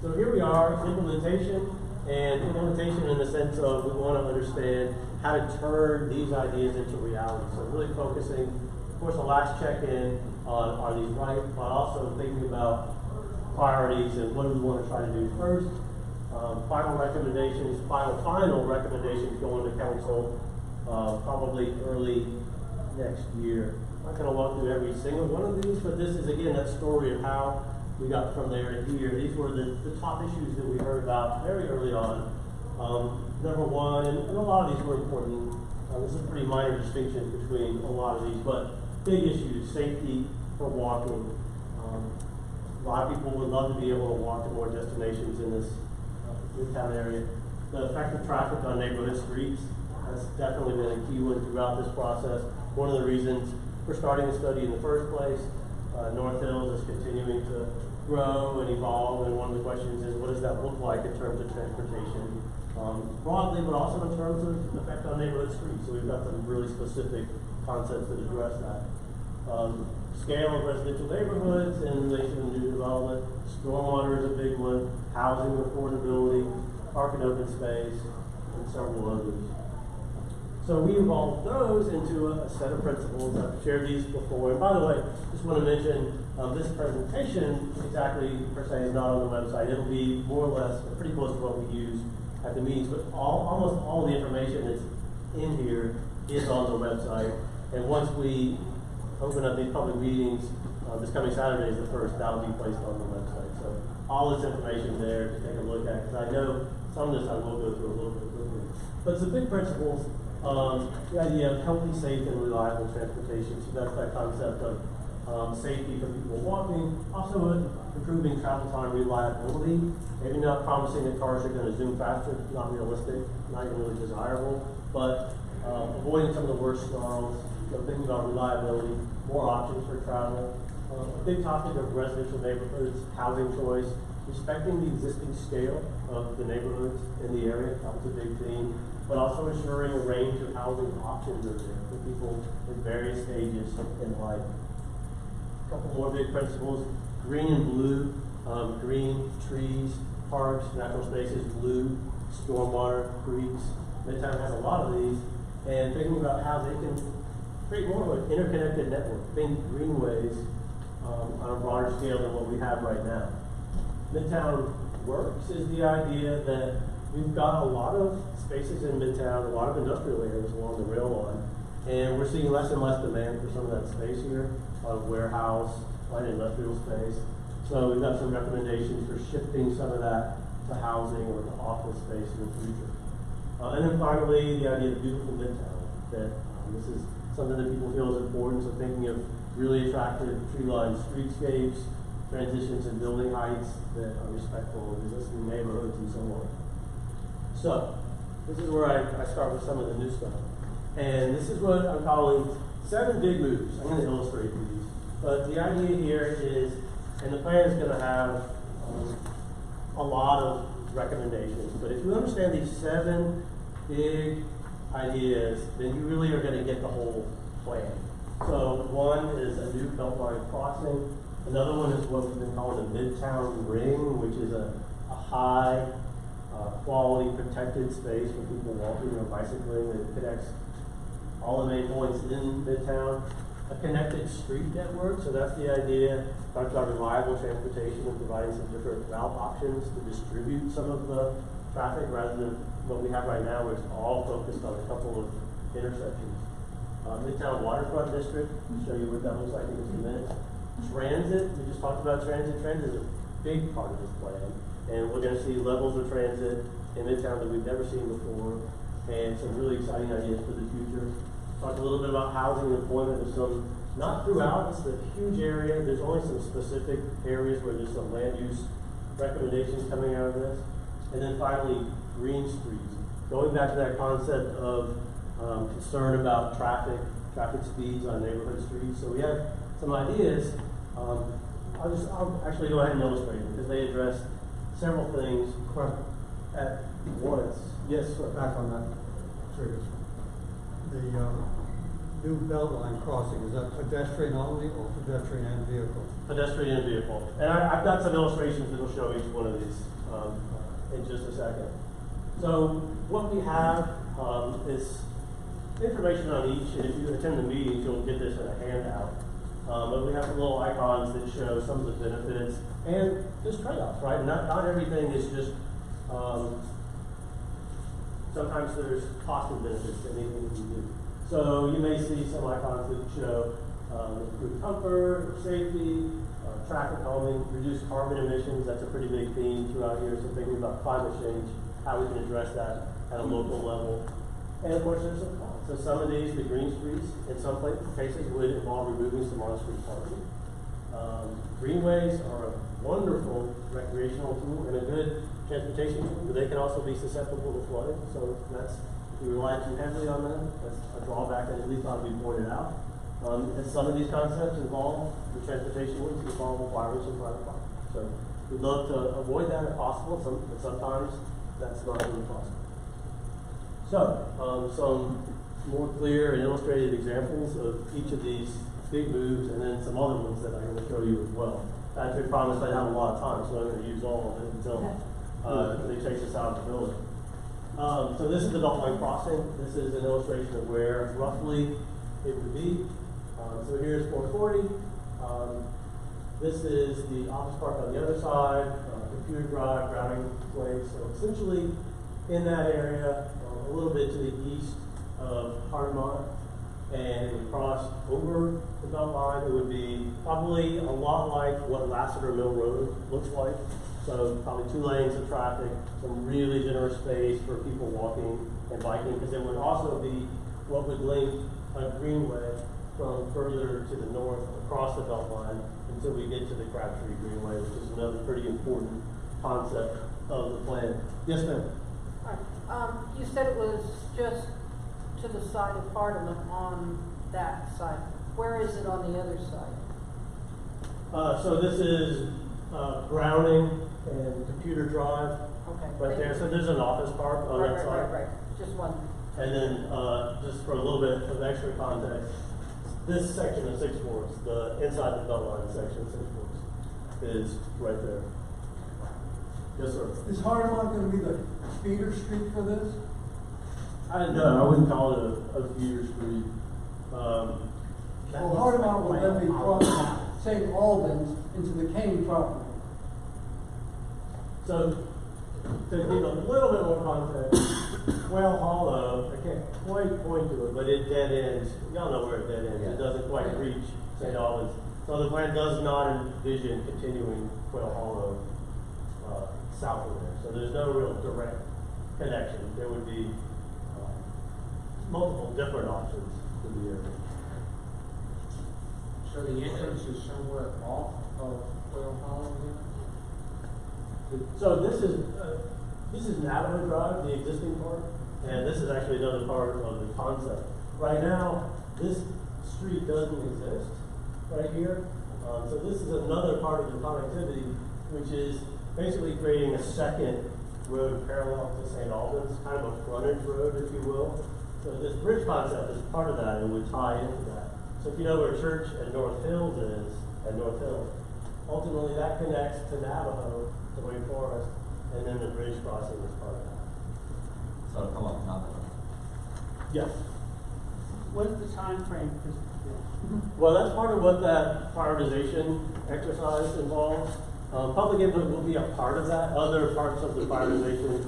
So here we are, implementation in the sense of we want to understand how to turn these ideas into reality. So really focusing, of course, the last check-in on are these right, but also thinking about priorities and what do we want to try to do first. Final recommendations going to council probably early next year. I'm not going to walk through every single one of these, but this is again that story of how we got from there to here. These were the top issues that we heard about very early on. Number one, and a lot of these were important. This is a pretty minor distinction between a lot of these, but big issues: safety for walking. A lot of people would love to be able to walk to more destinations in this Midtown area. The effect of traffic on neighborhood streets has definitely been a key one throughout this process. One of the reasons for starting the study in the first place. North Hills is continuing to grow and evolve, and one of the questions is, what does that look like in terms of transportation broadly, but also in terms of effect on neighborhood streets? So we've got some really specific concepts that address that. Scale of residential neighborhoods in relation to new development. Stormwater is a big one. Housing affordability, park and open space, and several others. So we evolved those into a set of principles. I've shared these before. And by the way, just want to mention this presentation exactly per se is not on the website. It'll be more or less pretty close to what we use at the meetings, but almost all the information that's in here is on the website. And once we open up these public meetings, this coming Saturday is the first, that'll be placed on the website. So all this information there to take a look at, because I know some of this I will go through a little bit quickly. But some big principles. The idea of healthy, safe, and reliable transportation. So that's that concept of safety for people walking. Also improving travel time reliability. Maybe not promising that cars are going to zoom faster, not realistic, not even really desirable, but avoiding some of the worst snarls. Thinking about reliability, more options for travel. A big topic of residential neighborhoods, housing choice, respecting the existing scale of the neighborhoods in the area. That was a big theme. But also ensuring a range of housing options are there for people in various stages in life. A couple more big principles: green and blue, green trees, parks, natural spaces, blue, stormwater, creeks. Midtown has a lot of these, and thinking about how they can create more of an interconnected network, think greenways on a broader scale than what we have right now. Midtown Works is the idea that we've got a lot of spaces in Midtown, a lot of industrial areas along the rail line, and we're seeing less and less demand for some of that space here, a lot of warehouse, light industrial space. So we've got some recommendations for shifting some of that to housing or to office space in the future. And then finally, the idea of beautiful Midtown, that this is something that people feel is important, so thinking of really attractive tree-lined streetscapes, transitions in building heights that are respectful of existing neighborhoods and so on. So, this is where I start with some of the new stuff. And this is what I'm calling 7 big moves. I'm going to illustrate these. But the idea here is, and the plan is going to have a lot of recommendations, but if you understand these 7 big ideas, then you really are going to get the whole plan. So one is a new Beltline crossing. Another one is what we've been calling the Midtown Ring, which is a high quality protected space for people walking or bicycling that connects all the main points in Midtown. A connected street network, so that's the idea. Talked about reliable transportation and providing some different route options to distribute some of the traffic rather than what we have right now where it's all focused on a couple of intersections. Midtown Waterfront District, I'll show you what that looks like in just a minute. Transit, we just talked about transit. Transit is a big part of this plan. And we're going to see levels of transit in Midtown that we've never seen before, and some really exciting ideas for the future. Talked a little bit about housing and employment. There's some, not throughout, it's a huge area. There's only some specific areas where there's some land use recommendations coming out of this. And then finally, green streets. Going back to that concept of concern about traffic speeds on neighborhood streets. So we have some ideas. I'll actually go ahead and illustrate them because they address several things at once. Yes, sir. Back on that, Triggers. The new Beltline crossing, is that pedestrian only or pedestrian and vehicle? Pedestrian and vehicle. And I've got some illustrations that will show each one of these in just a second. So what we have is information on each, and if you attend the meetings, you'll get this in a handout. But we have some little icons that show some of the benefits and just trade-offs, right? Not everything is just, sometimes there's cost and benefits to anything that you do. So you may see some icons that show improved comfort, safety, traffic calming, reduced carbon emissions. That's a pretty big theme throughout here. So thinking about climate change, how we can address that at a local level. And of course, there's some costs. So some of these, the green streets, in some cases would involve removing some on-street parking. Greenways are a wonderful recreational tool and a good transportation tool, but they can also be susceptible to flooding. So that's, if you rely too heavily on them, that's a drawback that at least ought to be pointed out. And some of these concepts involve, the transportation ones involve requirements in private property. So we'd love to avoid that if possible, but sometimes that's not really possible. So, some more clear and illustrated examples of each of these big moves, and then some other ones that I'm going to show you as well. I actually promised I'd have a lot of time, so I'm going to use all of it until they chase us out of the building. So this is the Beltline crossing. This is an illustration of where roughly it would be. So here's 440. This is the office park on the other side, computer drive, routing place. So essentially in that area, a little bit to the east of Hardmont, and it would cross over the Beltline. It would be probably a lot like what Lassiter Mill Road looks like. So probably 2 lanes of traffic, some really generous space for people walking and biking, because it would also be what would link a greenway from further to the north across the Beltline until we get to the Crabtree Greenway, which is another pretty important concept of the plan. Yes, ma'am. You said it was just to the side of Parliament on that side. Where is it on the other side? So this is Browning and Computer Drive. Okay. Right there. So there's an office park on that side. Right. Just one. And then just for a little bit of extra context, this section of 6 Forks, the inside the Beltline section of 6 Forks, is right there. Yes, sir. Is Hardemont gonna be the feeder street for this? I wouldn't call it a feeder street. Well, Hardemont will then be crossing St. Albans into the Kane property. So, to give a little bit more context, Quail Hollow, I can't quite point to it, but it dead ends, y'all know where it dead ends, it doesn't quite reach St. Albans. So the plan does not envision continuing Quail Hollow south of there. So there's no real direct connection. There would be multiple different options to the area. So the entrance is somewhere off of Quail Hollow then? So this is Navajo Drive, the existing part, and this is actually another part of the concept. Right now, this street doesn't exist right here. So this is another part of the connectivity, which is basically creating a second road parallel to St. Albans, kind of a frontage road, if you will. So this bridge concept is part of that and would tie into that. So if you know where Church and North Hills is, at North Hills, ultimately that connects to Navajo, to Wake Forest, and then the bridge crossing is part of that. So it'll come up top of it. Yes. What is the time frame for? Well, that's part of what that prioritization exercise involves. Public input will be a part of that. Other parts of the prioritization,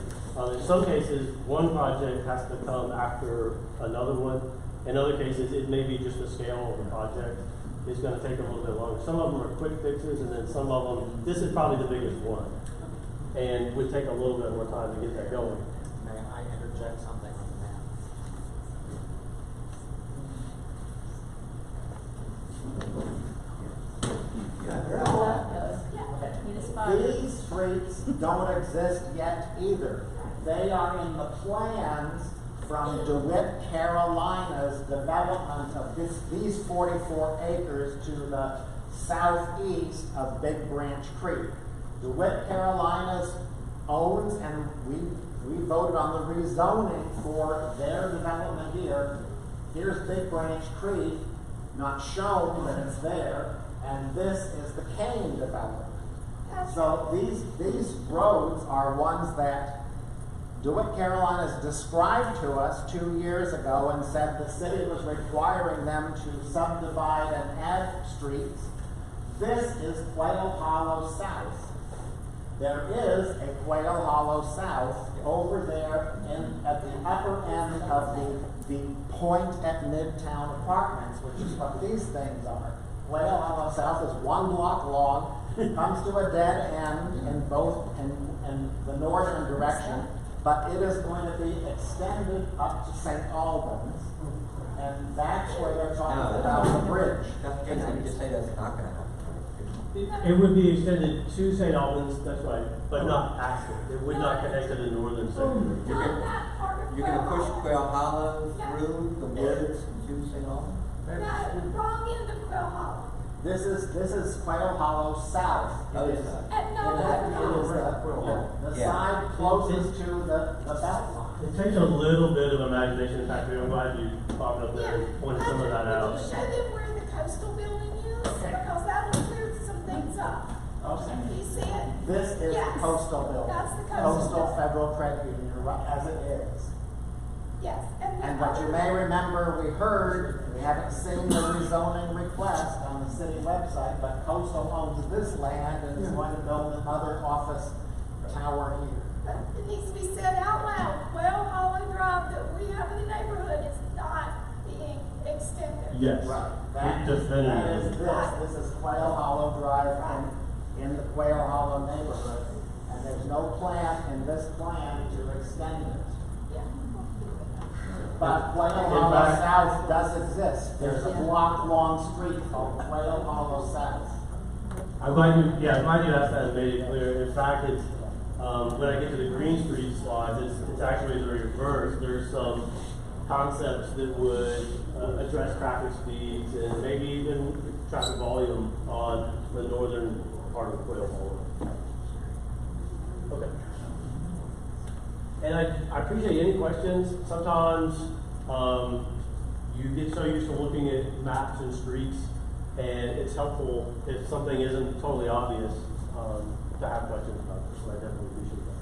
in some cases, one project has to come after another one. In other cases, it may be just the scale of the project. It's going to take a little bit longer. Some of them are quick fixes, and then some of them, this is probably the biggest one, and would take a little bit more time to get that going. May I interject something on the map? These streets don't exist yet either. They are in the plans from DeWitt Carolina's development of these 44 acres to the southeast of Big Branch Creek. DeWitt Carolina's owns, and we voted on the rezoning for their development here. Here's Big Branch Creek, not shown that it's there, and this is the Kane development. So these roads are ones that DeWitt Carolina's described to us 2 years ago and said the city was requiring them to subdivide and add streets. This is Quail Hollow South. There is a Quail Hollow South over there at the upper end of the point at Midtown Apartments, which is what these things are. Quail Hollow South is 1 block long, comes to a dead end in the northern direction, but it is going to be extended up to St. Albans, and that's where they're talking about the bridge. Can you just say that's not going to happen? It would be extended to St. Albans, that's right, but not past it. It would not connect to the northern section. You're going to push Quail Hollow through the woods to St. Albans? No, the wrong end of Quail Hollow. This is Quail Hollow South. It is the side closest to the belt line. It takes a little bit of imagination. In fact, I'm glad you popped up there and pointed some of that out. Can you show them where the coastal building is? Because that'll clear some things up. Okay. You see it? This is the coastal building. That's the coastal building. Federal Credit Union, as it is. Yes. And what you may remember, we haven't seen the rezoning request on the city website, but Coastal owns this land and is going to build another office tower here. But it needs to be said out loud. Quail Hollow Drive that we have in the neighborhood is not being extended. Yes. Right. That That is definitively. this is Quail Hollow Drive in the Quail Hollow neighborhood, and there's no plan in this plan to extend it. But Quail Hollow South does exist. There's a block-long street called Quail Hollow South. I'm glad you asked that and made it clear. In fact, it's when I get to the Green Street slide, it's actually the reverse. There's some concepts that would address traffic speeds and maybe even traffic volume on the northern part of Quail Hollow. Okay. And I appreciate any questions. Sometimes you get so used to looking at maps and streets, and it's helpful if something isn't totally obvious. to have questions about this, and I definitely appreciate that.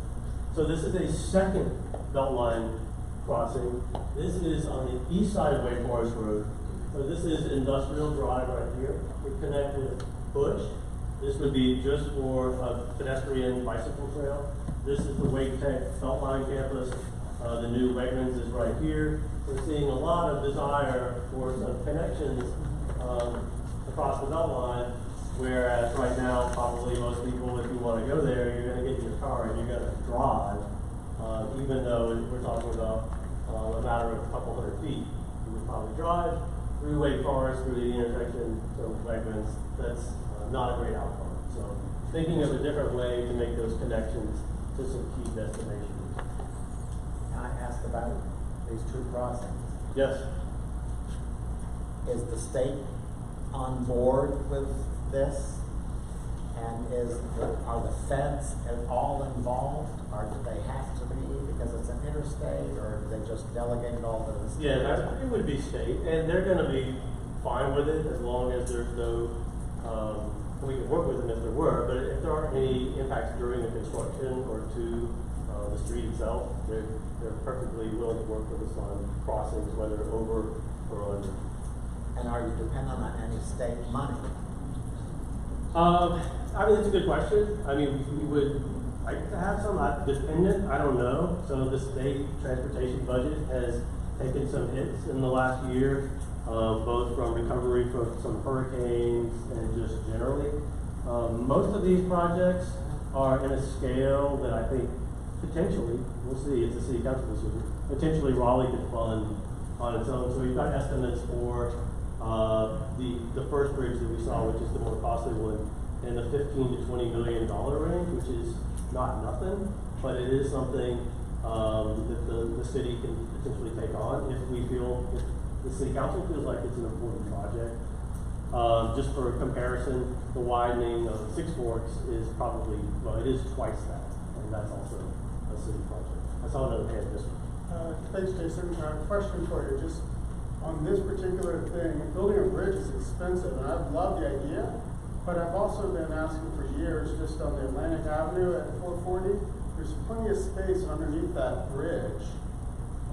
So this is a second Beltline crossing. This is on the east side of Wake Forest Road. So this is Industrial Drive right here. We connect with Bush. This would be just for a pedestrian bicycle trail. This is the Wake Tech Beltline campus. The new Wegmans is right here. We're seeing a lot of desire for some connections across the Beltline, whereas right now, probably most people, if you want to go there, you're going to get in your car and you're going to drive, even though we're talking about a matter of a couple hundred feet. You would probably drive through Wake Forest, through the intersection to Wegmans. That's not a great outcome. So thinking of a different way to make those connections to some key destinations. Can I ask about these two crossings? Yes. Is the state on board with this? And are the feds at all involved? Or do they have to be because it's an interstate, or do they just delegate it all to the state? Yeah, it would be state, and they're going to be fine with it as long as there's no, we can work with them if there were, but if there aren't any impacts during the construction or to the street itself, they're perfectly willing to work with us on crossings, whether over or under. And are you dependent on any state money? I mean, that's a good question. I mean, we would like to have some dependent, I don't know. So the state transportation budget has taken some hits in the last year, both from recovery from some hurricanes and just generally. Most of these projects are in a scale that I think potentially, we'll see, it's a city council decision, potentially Raleigh could fund on its own. So we've got estimates for the first bridge that we saw, which is the more costly one, in the $15 to $20 million range, which is not nothing, but it is something that the city can potentially take on if the city council feels like it's an important project. Just for comparison, the widening of Six Forks is probably, well, it is twice that, and that's also a city project. I saw another hand this one. Thanks, Jason. Question for you, just on this particular thing, building a bridge is expensive, and I love the idea, but I've also been asking for years, just on the Atlantic Avenue at 440, there's plenty of space underneath that bridge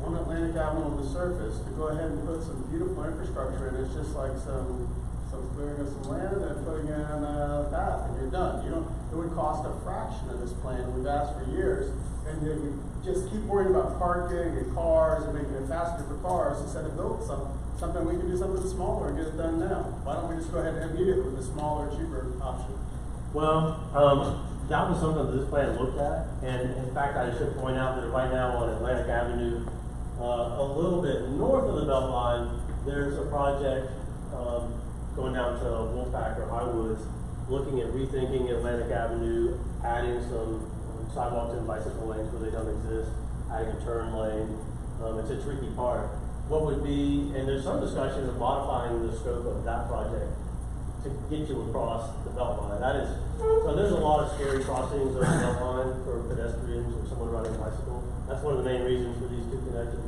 on Atlantic Avenue on the surface to go ahead and put some beautiful infrastructure in. It's just like some clearing of some land and putting in a path, and you're done. It would cost a fraction of this plan. We've asked for years, and then we just keep worrying about parking and cars and making it faster for cars instead of building something we can do something smaller and get it done now. Why don't we just go ahead and meet it with a smaller, cheaper option? Well, that was something that this plan looked at, and in fact, I should point out that right now on Atlantic Avenue, a little bit north of the Beltline, there's a project going down to Wolfpack or Highwoods, looking at rethinking Atlantic Avenue, adding some sidewalks and bicycle lanes where they don't exist, adding a turn lane. It's a tricky part. What would be, and there's some discussion of modifying the scope of that project to get you across the Beltline. So there's a lot of scary crossings over the Beltline for pedestrians or someone riding a bicycle. That's one of the main reasons for these two connections.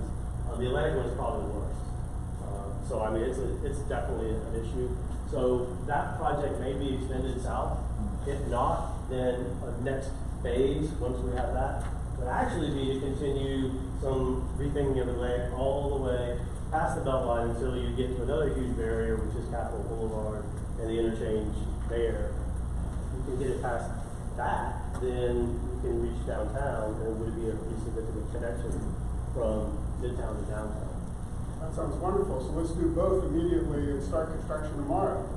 The Atlantic one is probably the worst. So I mean, it's definitely an issue. So that project may be extended south. If not, then a next phase, once we have that, would actually be to continue some rethinking of the Atlantic all the way past the Beltline until you get to another huge barrier, which is Capitol Boulevard and the interchange there. If you can get it past that, then you can reach downtown, and it would be a pretty significant connection from Midtown to downtown. That sounds wonderful. So let's do both immediately and start construction tomorrow.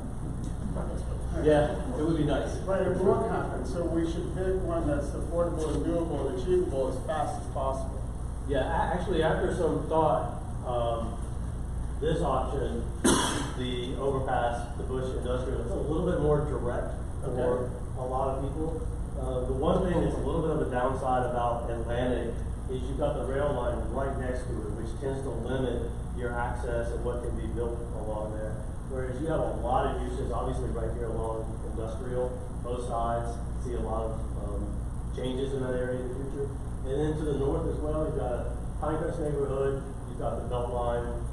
Yeah, it would be nice. Right, it won't happen. So we should pick one that's affordable and doable and achievable as fast as possible. Yeah, actually, after some thought, this option, the overpass, the Bush Industrial, it's a little bit more direct for a lot of people. The one thing that's a little bit of a downside about Atlantic is you've got the rail line right next to it, which tends to limit your access and what can be built along there. Whereas you have a lot of uses, obviously right here along Industrial, both sides, see a lot of changes in that area in the future. And then to the north as well, you've got Pinecrest neighborhood, you've got the Beltline,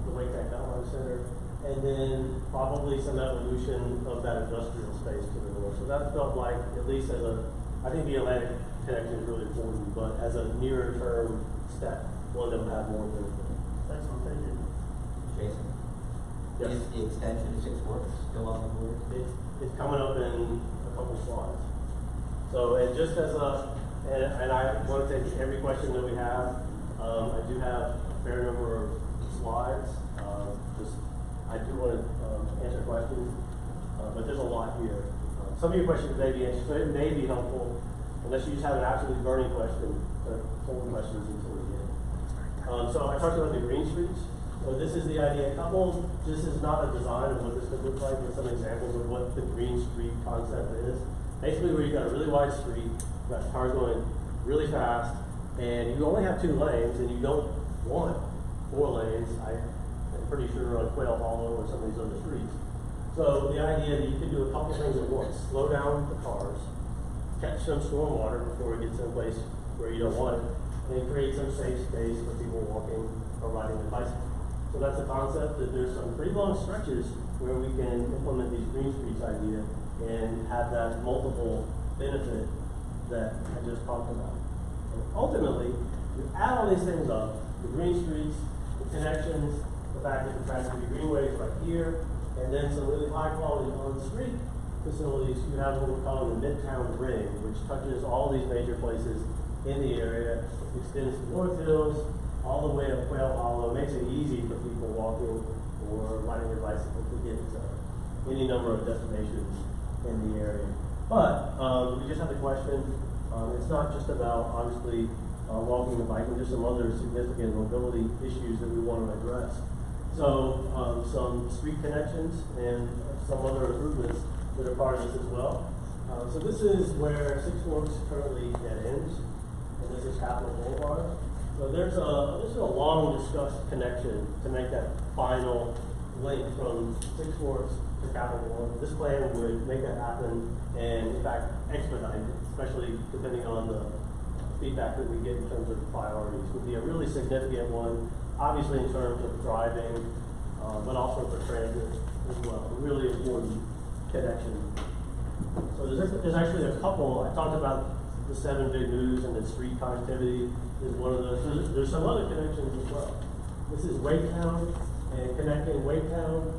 the Wake Tech Beltline Center, and then probably some evolution of that industrial space to the north. So that felt like, at least as I think the Atlantic connection is really important, but as a nearer term step, one that will have more benefit. Excellent, thank you. Jason? Yes. Is the extension of 6 Works still on the board? It's coming up in a couple slides. So, and just as and I want to take every question that we have. I do have a fair number of slides. I do want to answer questions, but there's a lot here. Some of your questions may be answered, so it may be helpful, unless you just have an absolutely burning question, hold questions until the end. So I talked about the green streets. So this is the idea. This is not a design of what this could look like, but some examples of what the green street concept is. Basically, where you've got a really wide street, you've got cars going really fast, and you only have 2 lanes, and you don't want 4 lanes. I'm pretty sure on Quail Hollow or some of these other streets. So the idea that you can do a couple things at once: slow down the cars, catch some storm water before it gets in a place where you don't want it, and create some safe space for people walking or riding their bicycle. So that's the concept, that there's some pretty long stretches where we can implement these green streets idea and have that multiple benefit that I just talked about. And ultimately, you add all these things up: the green streets, the connections, the fact that the Trans-City Greenway is right here, and then some really high quality on-street facilities. You have what we're calling the Midtown Ring, which touches all these major places in the area, extends to North Hills, all the way up Quail Hollow, makes it easy for people walking or riding their bicycle to get to any number of destinations in the area. But we just had the question. It's not just about, obviously, walking and biking. There's some other significant mobility issues that we want to address. So some street connections and some other improvements that are part of this as well. So this is where 6 Forks currently dead ends, and this is Capitol Boulevard. So there's a long discussed connection to make that final link from 6 Forks to Capitol Boulevard. This plan would make that happen and, in fact, expedite it, especially depending on the feedback that we get in terms of priorities. Would be a really significant one, obviously in terms of driving, but also for transit as well. A really important connection. So there's actually a couple. I talked about the 7 big moves, and the street connectivity is one of those. So there's some other connections as well. This is Waytown, and connecting Waytown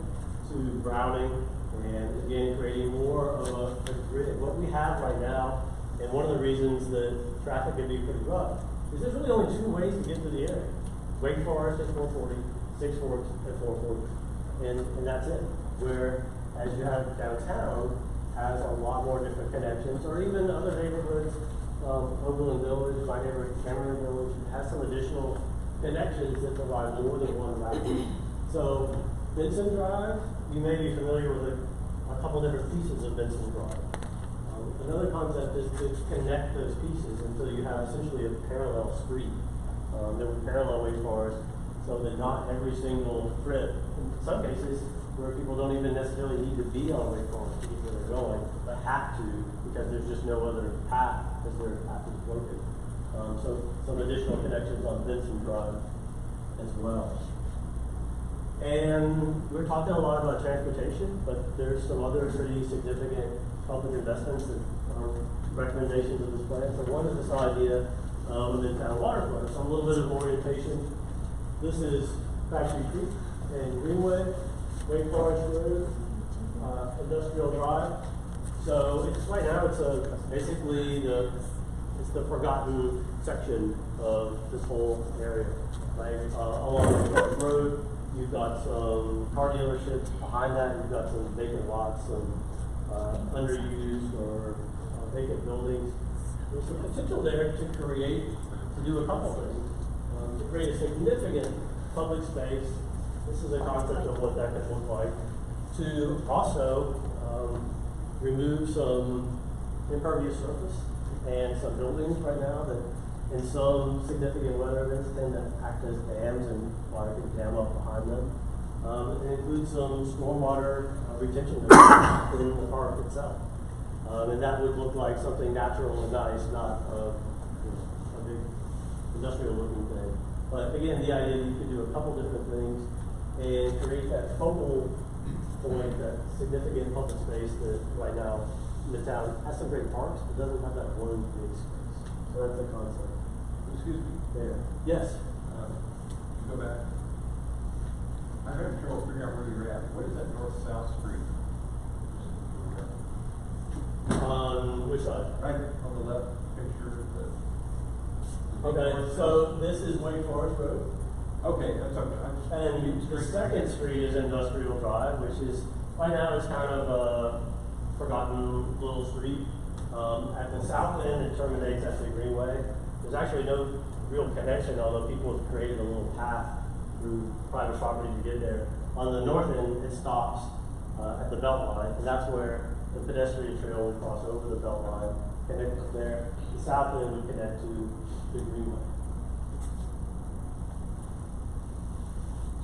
to Browning, and again creating more of a grid. What we have right now, and one of the reasons that traffic can be pretty rough, is there's really only 2 ways to get to the area. Wake Forest at 440, 6 Forks at 440, and that's it. Where, as you have downtown, has a lot more different connections, or even other neighborhoods, Oberlin Village, my neighborhood Cameron Village, has some additional connections that provide more than one route. So Benson Drive, you may be familiar with a couple different pieces of Benson Drive. Another concept is to connect those pieces until you have essentially a parallel street that would parallel Wake Forest, so that not every single trip, in some cases, where people don't even necessarily need to be on Wake Forest to get where they're going, but have to because there's just no other path as their path is broken. So some additional connections on Benson Drive as well. And we're talking a lot about transportation, but there's some other pretty significant public investments that are recommendations of this plan. So one is this idea of Midtown waterfront. So a little bit of orientation. This is Factory Creek and Greenway, Wake Forest Road, Industrial Drive. So it's right now it's basically the forgotten section of this whole area. Right along the road, you've got some car dealerships. Behind that, you've got some vacant lots, some underused or vacant buildings. There's some potential there to do a couple things. To create a significant public space. This is a concept of what that could look like. To also remove some impervious surface and some buildings right now that in some significant weather events tend to act as dams and water can dam up behind them. It includes some stormwater retention in the park itself. And that would look like something natural and nice, not a big industrial looking thing. But again, the idea that you could do a couple different things and create that focal point, that significant public space that right now Midtown has some great parks, but doesn't have that one big space. So that's the concept. Excuse me. There. Yes. Go back. I'm having trouble figuring out where you're at. What is that north-south street? On which side? Right on the left picture. Okay, so this is Wake Forest Road. Okay, that's okay. And the second street is Industrial Drive, which is, right now it's kind of a forgotten little street. At the south end, it terminates at the Greenway. There's actually no real connection, although people have created a little path through private property to get there. On the north end, it stops at the Beltline, and that's where the pedestrian trail would cross over the Beltline, connect up there. The south end would connect to the Greenway.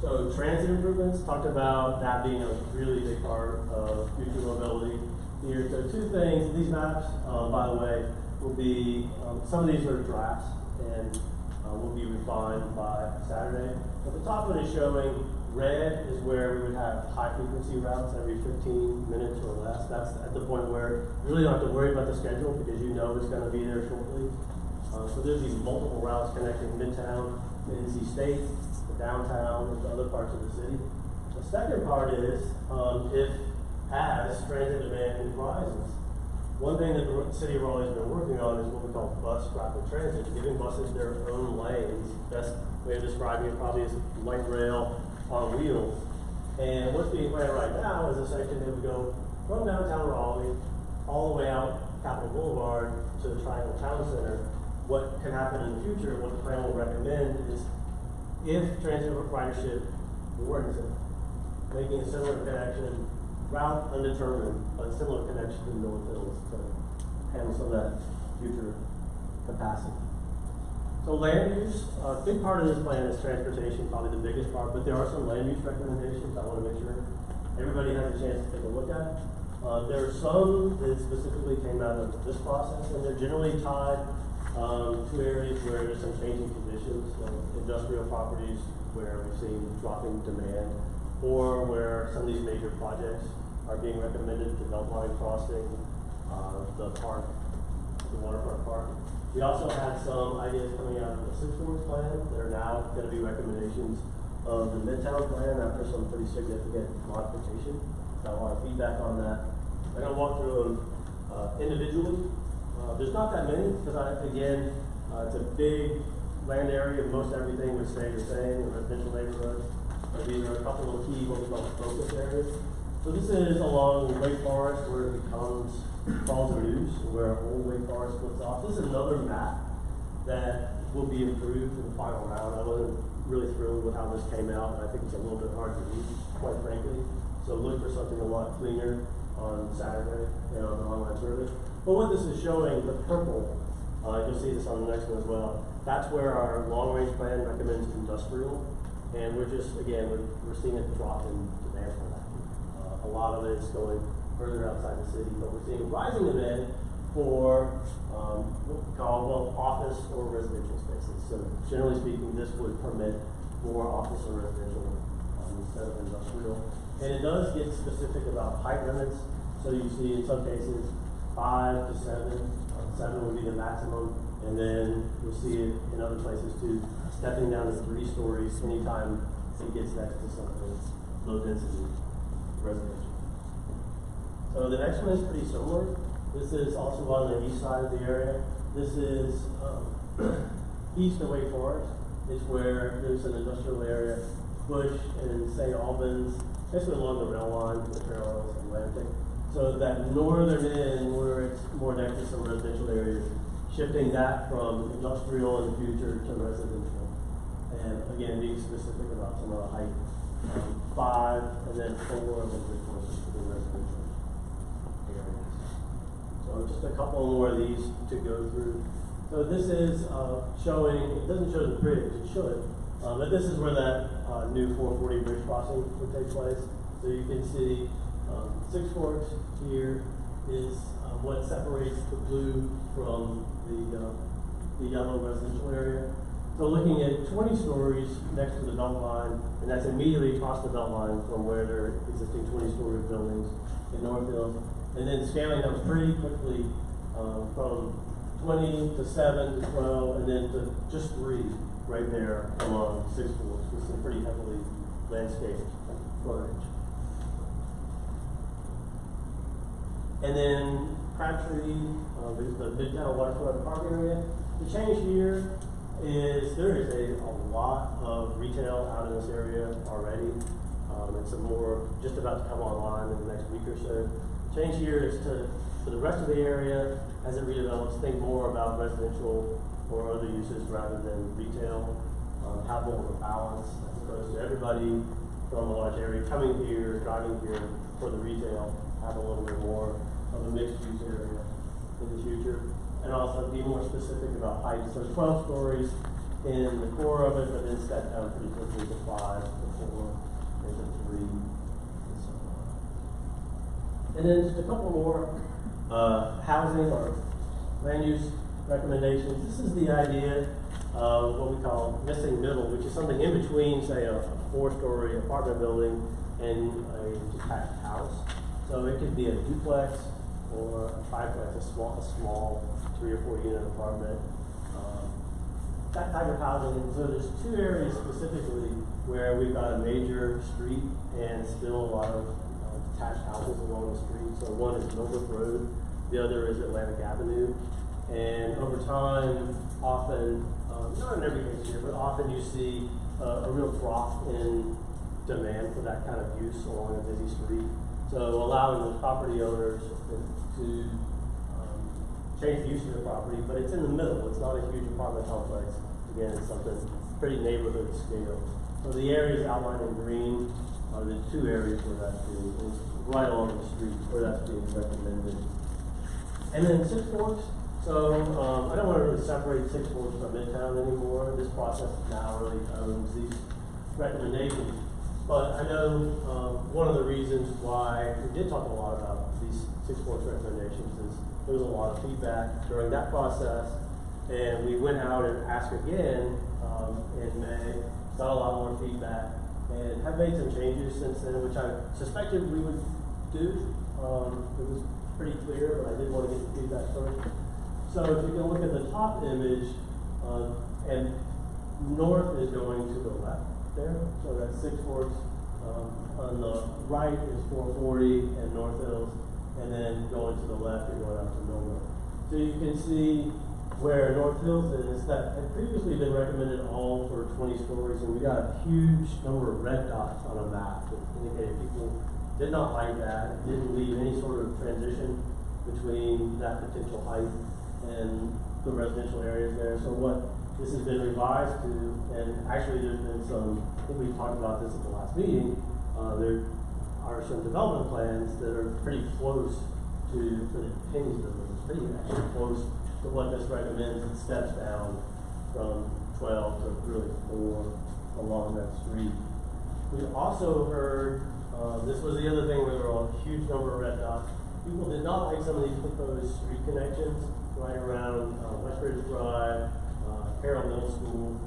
So transit improvements, talked about that being a really big part of future mobility here. So two things, these maps, by the way, will be, some of these are drafts and will be refined by Saturday. But the top one is showing red is where we would have high frequency routes every 15 minutes or less. That's at the point where you really don't have to worry about the schedule because you know it's going to be there shortly. So there's these multiple routes connecting Midtown to NC State, to downtown, and to other parts of the city. The second part is if as transit demand rises. One thing that the city of Raleigh has been working on is what we call bus rapid transit, giving buses their own lanes. Best way of describing it probably is light rail on wheels. And what's being planned right now is a section that would go from downtown Raleigh all the way out Capitol Boulevard to the Triangle Town Center. What can happen in the future, what the plan will recommend is if transit ridership warrants it, making a similar connection, route undetermined, but similar connection to North Hills to handle some of that future capacity. So land use, a big part of this plan is transportation, probably the biggest part, but there are some land use recommendations I want to make sure everybody has a chance to take a look at. There are some that specifically came out of this process, and they're generally tied to areas where there's some changing conditions, so industrial properties where we've seen dropping demand, or where some of these major projects are being recommended, the Beltline crossing, the park, the waterfront park. We also had some ideas coming out of the Six Forks plan that are now going to be recommendations of the Midtown plan after some pretty significant modification. Got a lot of feedback on that. I'm going to walk through them individually. There's not that many because again, it's a big land area. Most everything would stay the same in residential neighborhoods. But these are a couple of key what we call focus areas. So this is along Wake Forest where it becomes Falls of News, where old Wake Forest splits off. This is another map that will be improved in the final round. I wasn't really thrilled with how this came out, and I think it's a little bit hard to read, quite frankly. So look for something a lot cleaner on Saturday and on the online service. But what this is showing, the purple, you'll see this on the next one as well, that's where our long-range plan recommends industrial. And we're just, again, we're seeing a drop in demand for that. A lot of it is going further outside the city, but we're seeing rising demand for what we call, well, office or residential spaces. So generally speaking, this would permit more office or residential instead of industrial. And it does get specific about height limits. So you see in some cases 5 to 7. 7 would be the maximum. And then you'll see it in other places too, stepping down to 3 stories anytime it gets next to something that's low density residential. So the next one is pretty similar. This is also on the east side of the area. This is east of Wake Forest. It's where there's an industrial area, Bush and St. Albans, basically along the rail line that parallels Atlantic. So that northern end where it's more next to some residential areas, shifting that from industrial in the future to residential. And again, being specific about some of the height. 5 and then 4 and then 3 closer to the residential areas. So just a couple more of these to go through. So this is showing, it doesn't show the bridge, it should, but this is where that new 440 bridge crossing would take place. So you can see Six Forks here is what separates the blue from the yellow residential area. So looking at 20 stories next to the belt line, and that's immediately across the belt line from where there are existing 20-story buildings in North Hills, and then scaling them pretty quickly from 20 to 7 to 12, and then to just 3 right there along 6 floors with some pretty heavily landscaped frontage. And then Crabtree, the Midtown waterfront park area. The change here is there is a lot of retail out in this area already. It's just about to come online in the next week or so. Change here is for the rest of the area, as it redevelops, think more about residential or other uses rather than retail. Have more of a balance as opposed to everybody from a large area coming here, driving here for the retail, have a little bit more of a mixed use area in the future. And also be more specific about height. So 12 stories in the core of it, but then step down pretty quickly to 5, to 4, and to 3, and so on. And then just a couple more housing or land use recommendations. This is the idea of what we call missing middle, which is something in between, say, a 4-story apartment building and a detached house. So it could be a duplex or a triplex, a small 3 or 4 unit apartment. That type of housing. So there's 2 areas specifically where we've got a major street and still a lot of detached houses along the street. So one is Millbrook Road, the other is Atlantic Avenue. And over time, often, not in every case here, but often you see a real drop in demand for that kind of use along a busy street. So allowing the property owners to change the use of the property, but it's in the middle. It's not a huge apartment complex. Again, it's something pretty neighborhood scale. So the areas outlined in green are the 2 areas where that's being, it's right along the street where that's being recommended. And then 6 Forks. So I don't want to really separate 6 Forks from Midtown anymore. This process now really owns these recommendations. But I know one of the reasons why we did talk a lot about these 6 Forks recommendations is there was a lot of feedback during that process, and we went out and asked again in May, got a lot more feedback, and have made some changes since then, which I suspected we would do. It was pretty clear, but I did want to get the feedback first. So if you can look at the top image, and north is going to the left there, so that's 6 Forks. On the right is 440 and North Hills, and then going to the left, you're going out to Millbrook. So you can see where North Hills is, that had previously been recommended all for 20 stories, and we got a huge number of red dots on a map that indicated people did not like that, didn't leave any sort of transition between that potential height and the residential areas there. So what this has been revised to, and actually there's been some, I think we talked about this at the last meeting, there are some development plans that are pretty close to the opinions of those, pretty actually close to what this recommends. It steps down from 12 to really 4 along that street. We also heard, this was the other thing where there were a huge number of red dots. People did not like some of these proposed street connections right around Westridge Drive, Carroll Middle School,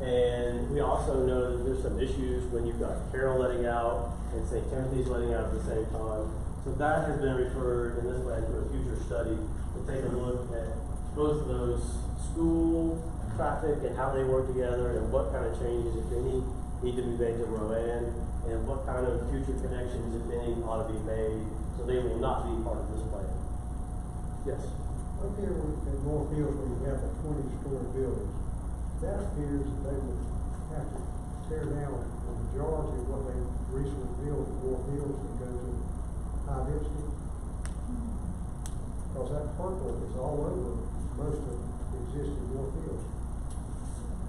and we also know that there's some issues when you've got Carroll letting out and St. Timothy's letting out at the same time. So that has been referred in this plan to a future study to take a look at both of those school traffic and how they work together and what kind of changes, if any, need to be made to Rowan and what kind of future connections, if any, ought to be made so they will not be part of this plan. Yes? Up here in North Hills, where you have the 20-story buildings, that appears that they would have to tear down the majority of what they recently built in North Hills and go to high density. Because that purple is all over most of the existing North Hills.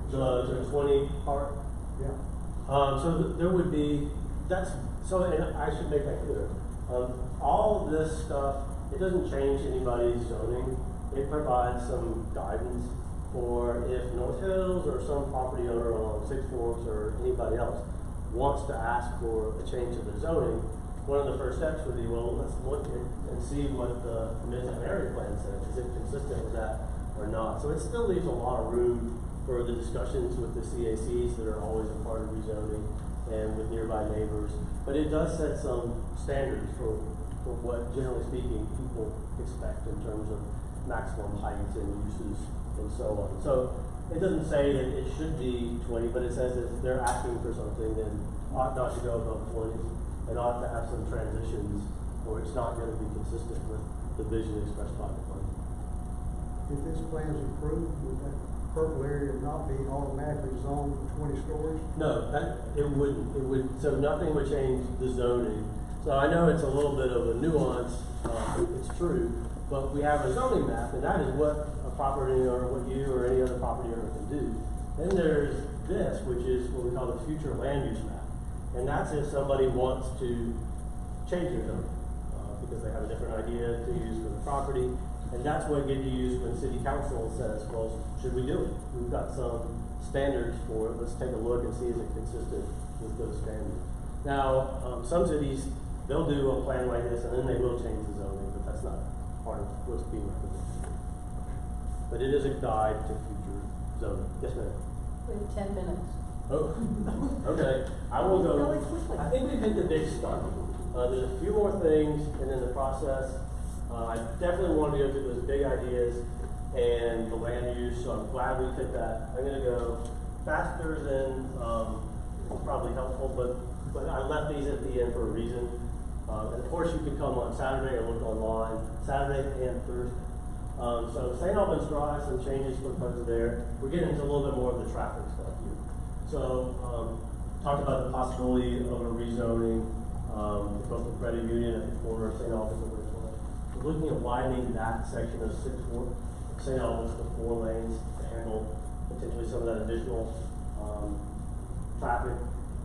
The 20 part? Yeah. So there would be, so and I should make that clear. All this stuff, it doesn't change anybody's zoning. It provides some guidance for if North Hills or some property owner along 6 Forks or anybody else wants to ask for a change of the zoning. One of the first steps would be, well, let's look at and see what the Midtown area plan says. Is it consistent with that or not? So it still leaves a lot of room for further discussions with the CACs that are always a part of rezoning and with nearby neighbors. But it does set some standards for what, generally speaking, people expect in terms of maximum heights and uses and so on. So it doesn't say that it should be 20, but it says that if they're asking for something, then ought not to go above 20 and ought to have some transitions, or it's not going to be consistent with the vision expressed by the plan. If this plan is approved, would that purple area not be automatically zoned for 20 stories? No, it wouldn't. It would, so nothing would change the zoning. So I know it's a little bit of a nuance, it's true, but we have a zoning map, and that is what a property owner, what you or any other property owner can do. Then there's this, which is what we call the future land use map. And that's if somebody wants to change their zoning, because they have a different idea to use for the property. And that's what gets used when city council says, well, should we do it? We've got some standards for it. Let's take a look and see is it consistent with those standards. Now, some cities, they'll do a plan like this and then they will change the zoning, but that's not part of what's being recommended. But it is a guide to future zoning. Yes, ma'am? We have 10 minutes. Oh, okay. I will go. Really quickly. I think we did the big stuff. There's a few more things, and then the process. I definitely want to go through those big ideas and the land use, so I'm glad we did that. I'm going to go faster than it's probably helpful, but I left these at the end for a reason. And of course, you can come on Saturday or look online, Saturday and Thursday. So St. Albans Drive, some changes proposed there. We're getting into a little bit more of the traffic stuff here. So talked about the possibility of a rezoning, both the credit union at the corner of St. Albans and Ridgeway. We're looking at widening that section of St. Albans to 4 lanes to handle potentially some of that additional traffic,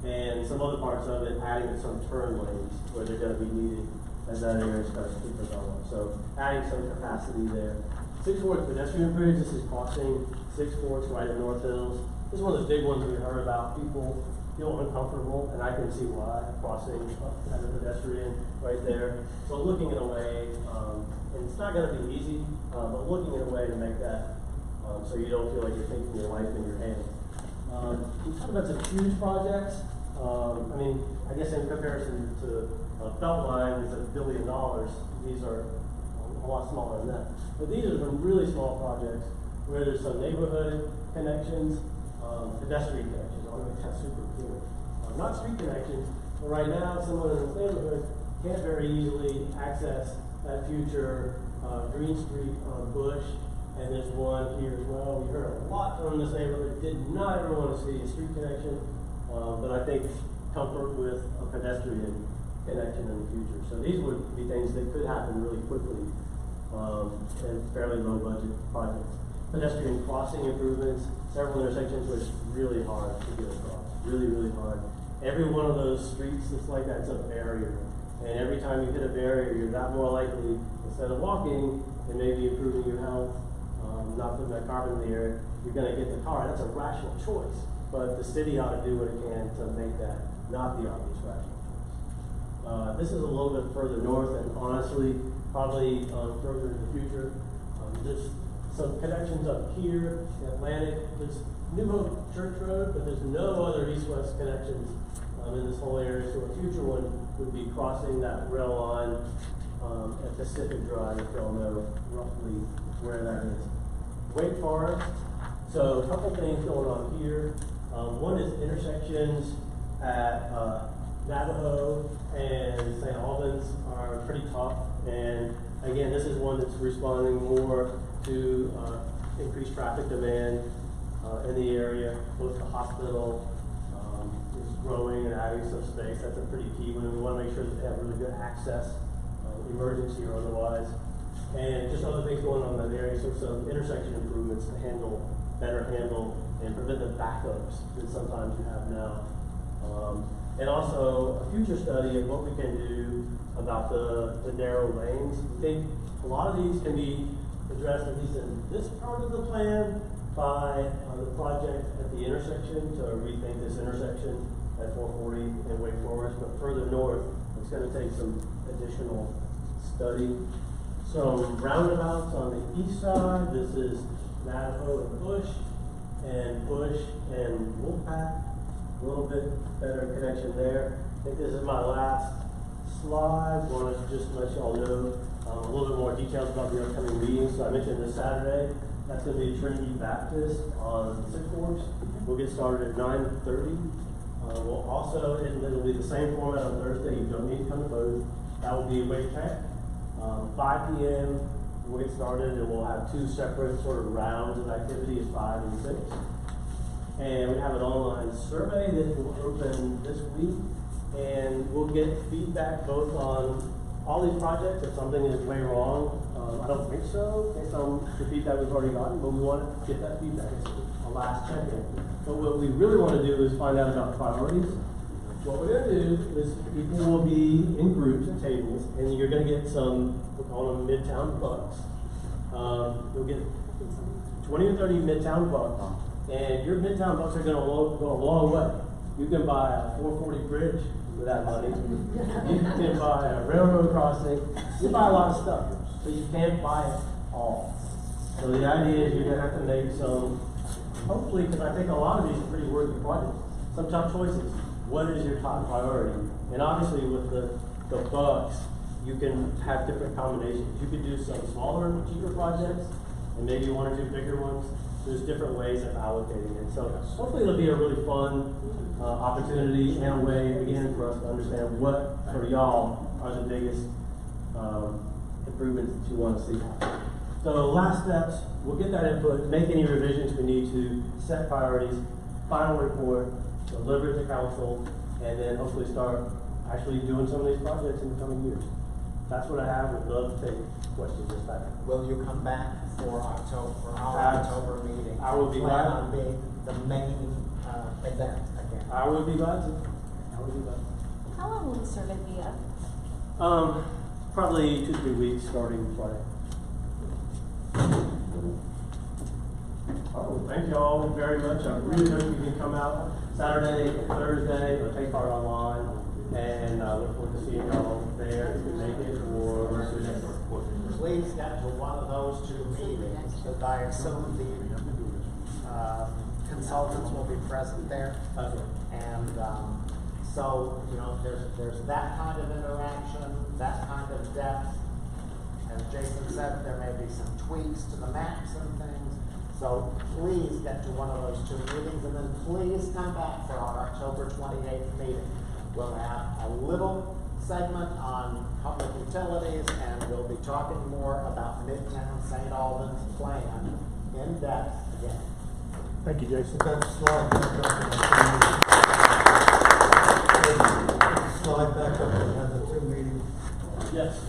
and some other parts of it adding some turn lanes where they're going to be needed as that area starts to develop. So adding some capacity there. 6 Forks pedestrian bridge, this is crossing 6 Forks right in North Hills. This is one of the big ones we heard about. People feel uncomfortable, and I can see why, crossing as a pedestrian right there. So looking at a way, and it's not going to be easy, but looking at a way to make that so you don't feel like you're taking your life in your hands. We talked about some huge projects. I mean, I guess in comparison to Beltline is $1 billion. These are a lot smaller than that. But these are some really small projects where there's some neighborhood connections, pedestrian connections. I want to make that super clear. Not street connections, but right now someone in this neighborhood can't very easily access that future Green Street on Bush, and there's one here as well. We heard a lot from this neighborhood. Did not ever want to see a street connection, but I think comfort with a pedestrian connection in the future. So these would be things that could happen really quickly and fairly low budget projects. Pedestrian crossing improvements, several intersections where it's really hard to get across. Really, really hard. Every one of those streets that's like that is a barrier. And every time you hit a barrier, you're that more likely, instead of walking and maybe improving your health, not putting that carbon in the air, you're going to get the car. That's a rational choice. But the city ought to do what it can to make that not the obvious rational choice. This is a little bit further north, and honestly, probably further in the future. There's some connections up here in Atlantic. There's New Hope Church Road, but there's no other east-west connections in this whole area. So a future one would be crossing that rail line at Pacific Drive, if y'all know roughly where that is. Wake Forest. So a couple things going on here. One is intersections at Navajo and St. Albans are pretty tough. And again, this is one that's responding more to increased traffic demand in the area. Both the hospital is growing and adding some space. That's a pretty key one. We want to make sure that they have really good access, emergency or otherwise. And just other things going on in that area. So some intersection improvements to better handle and prevent the backups that sometimes you have now. And also a future study of what we can do about the narrow lanes. I think a lot of these can be addressed, at least in this part of the plan, by the project at the intersection to rethink this intersection at 440 and Wake Forest. But further north, it's going to take some additional study. Some roundabouts on the east side. This is Navajo and Bush. and Bush and Wolfpack. A little bit better connection there. I think this is my last slide. Wanted to just let you all know a little bit more details about the upcoming meetings. So I mentioned this Saturday, that's going to be Trinity Baptist on Sixth Forks. We'll get started at 9:30. We'll also, it'll be the same format on Thursday. You don't need to come to both. That will be Wake Camp. 5 p.m. we'll get started, and we'll have two separate sort of rounds of activities, 5 and 6. And we have an online survey that will open this week, and we'll get feedback both on all these projects. If something is way wrong, I don't think so, based on the feedback we've already gotten, but we want to get that feedback. It's a last check-in. But what we really want to do is find out about priorities. What we're going to do is people will be in groups and tables, and you're going to get some, we'll call them Midtown bucks. You'll get 20 or 30 Midtown bucks, and your Midtown bucks are going to go a long way. You can buy a 440 bridge with that money. You can buy a railroad crossing. You buy a lot of stuff, but you can't buy it all. So the idea is you're going to have to make some, hopefully, because I think a lot of these are pretty worthy projects, some tough choices. What is your top priority? And obviously with the bucks, you can have different combinations. You could do some smaller, cheaper projects, and maybe one or two bigger ones. There's different ways of allocating it. So hopefully it'll be a really fun opportunity and a way, again, for us to understand what, for y'all, are the biggest improvements that you want to see. So last steps, we'll get that input, make any revisions we need to, set priorities, final report, deliver it to council, and then hopefully start actually doing some of these projects in the coming years. That's what I have. Would love to take questions this time. Will you come back for our October meeting? I will be Plan glad. on being the main event again. I would be glad to. I would be glad to. How long will the survey be up? Probably 2-3 weeks starting Friday. Oh, thank you all very much. I really hope you can come out Saturday and Thursday or take part online. And I look forward to seeing y'all there if you make it or Please get to one of those two meetings. I assume the consultants will be present there. And so, you know, there's that kind of interaction, that kind of depth. As Jason said, there may be some tweaks to the maps and things. So please get to one of those two meetings, and then please come back for our October 28th meeting. We'll have a little segment on public utilities, and we'll be talking more about Midtown St. Albans plan in depth again. Thank you, Jason. That slide back up. Slide back up and have the two meetings. Yes.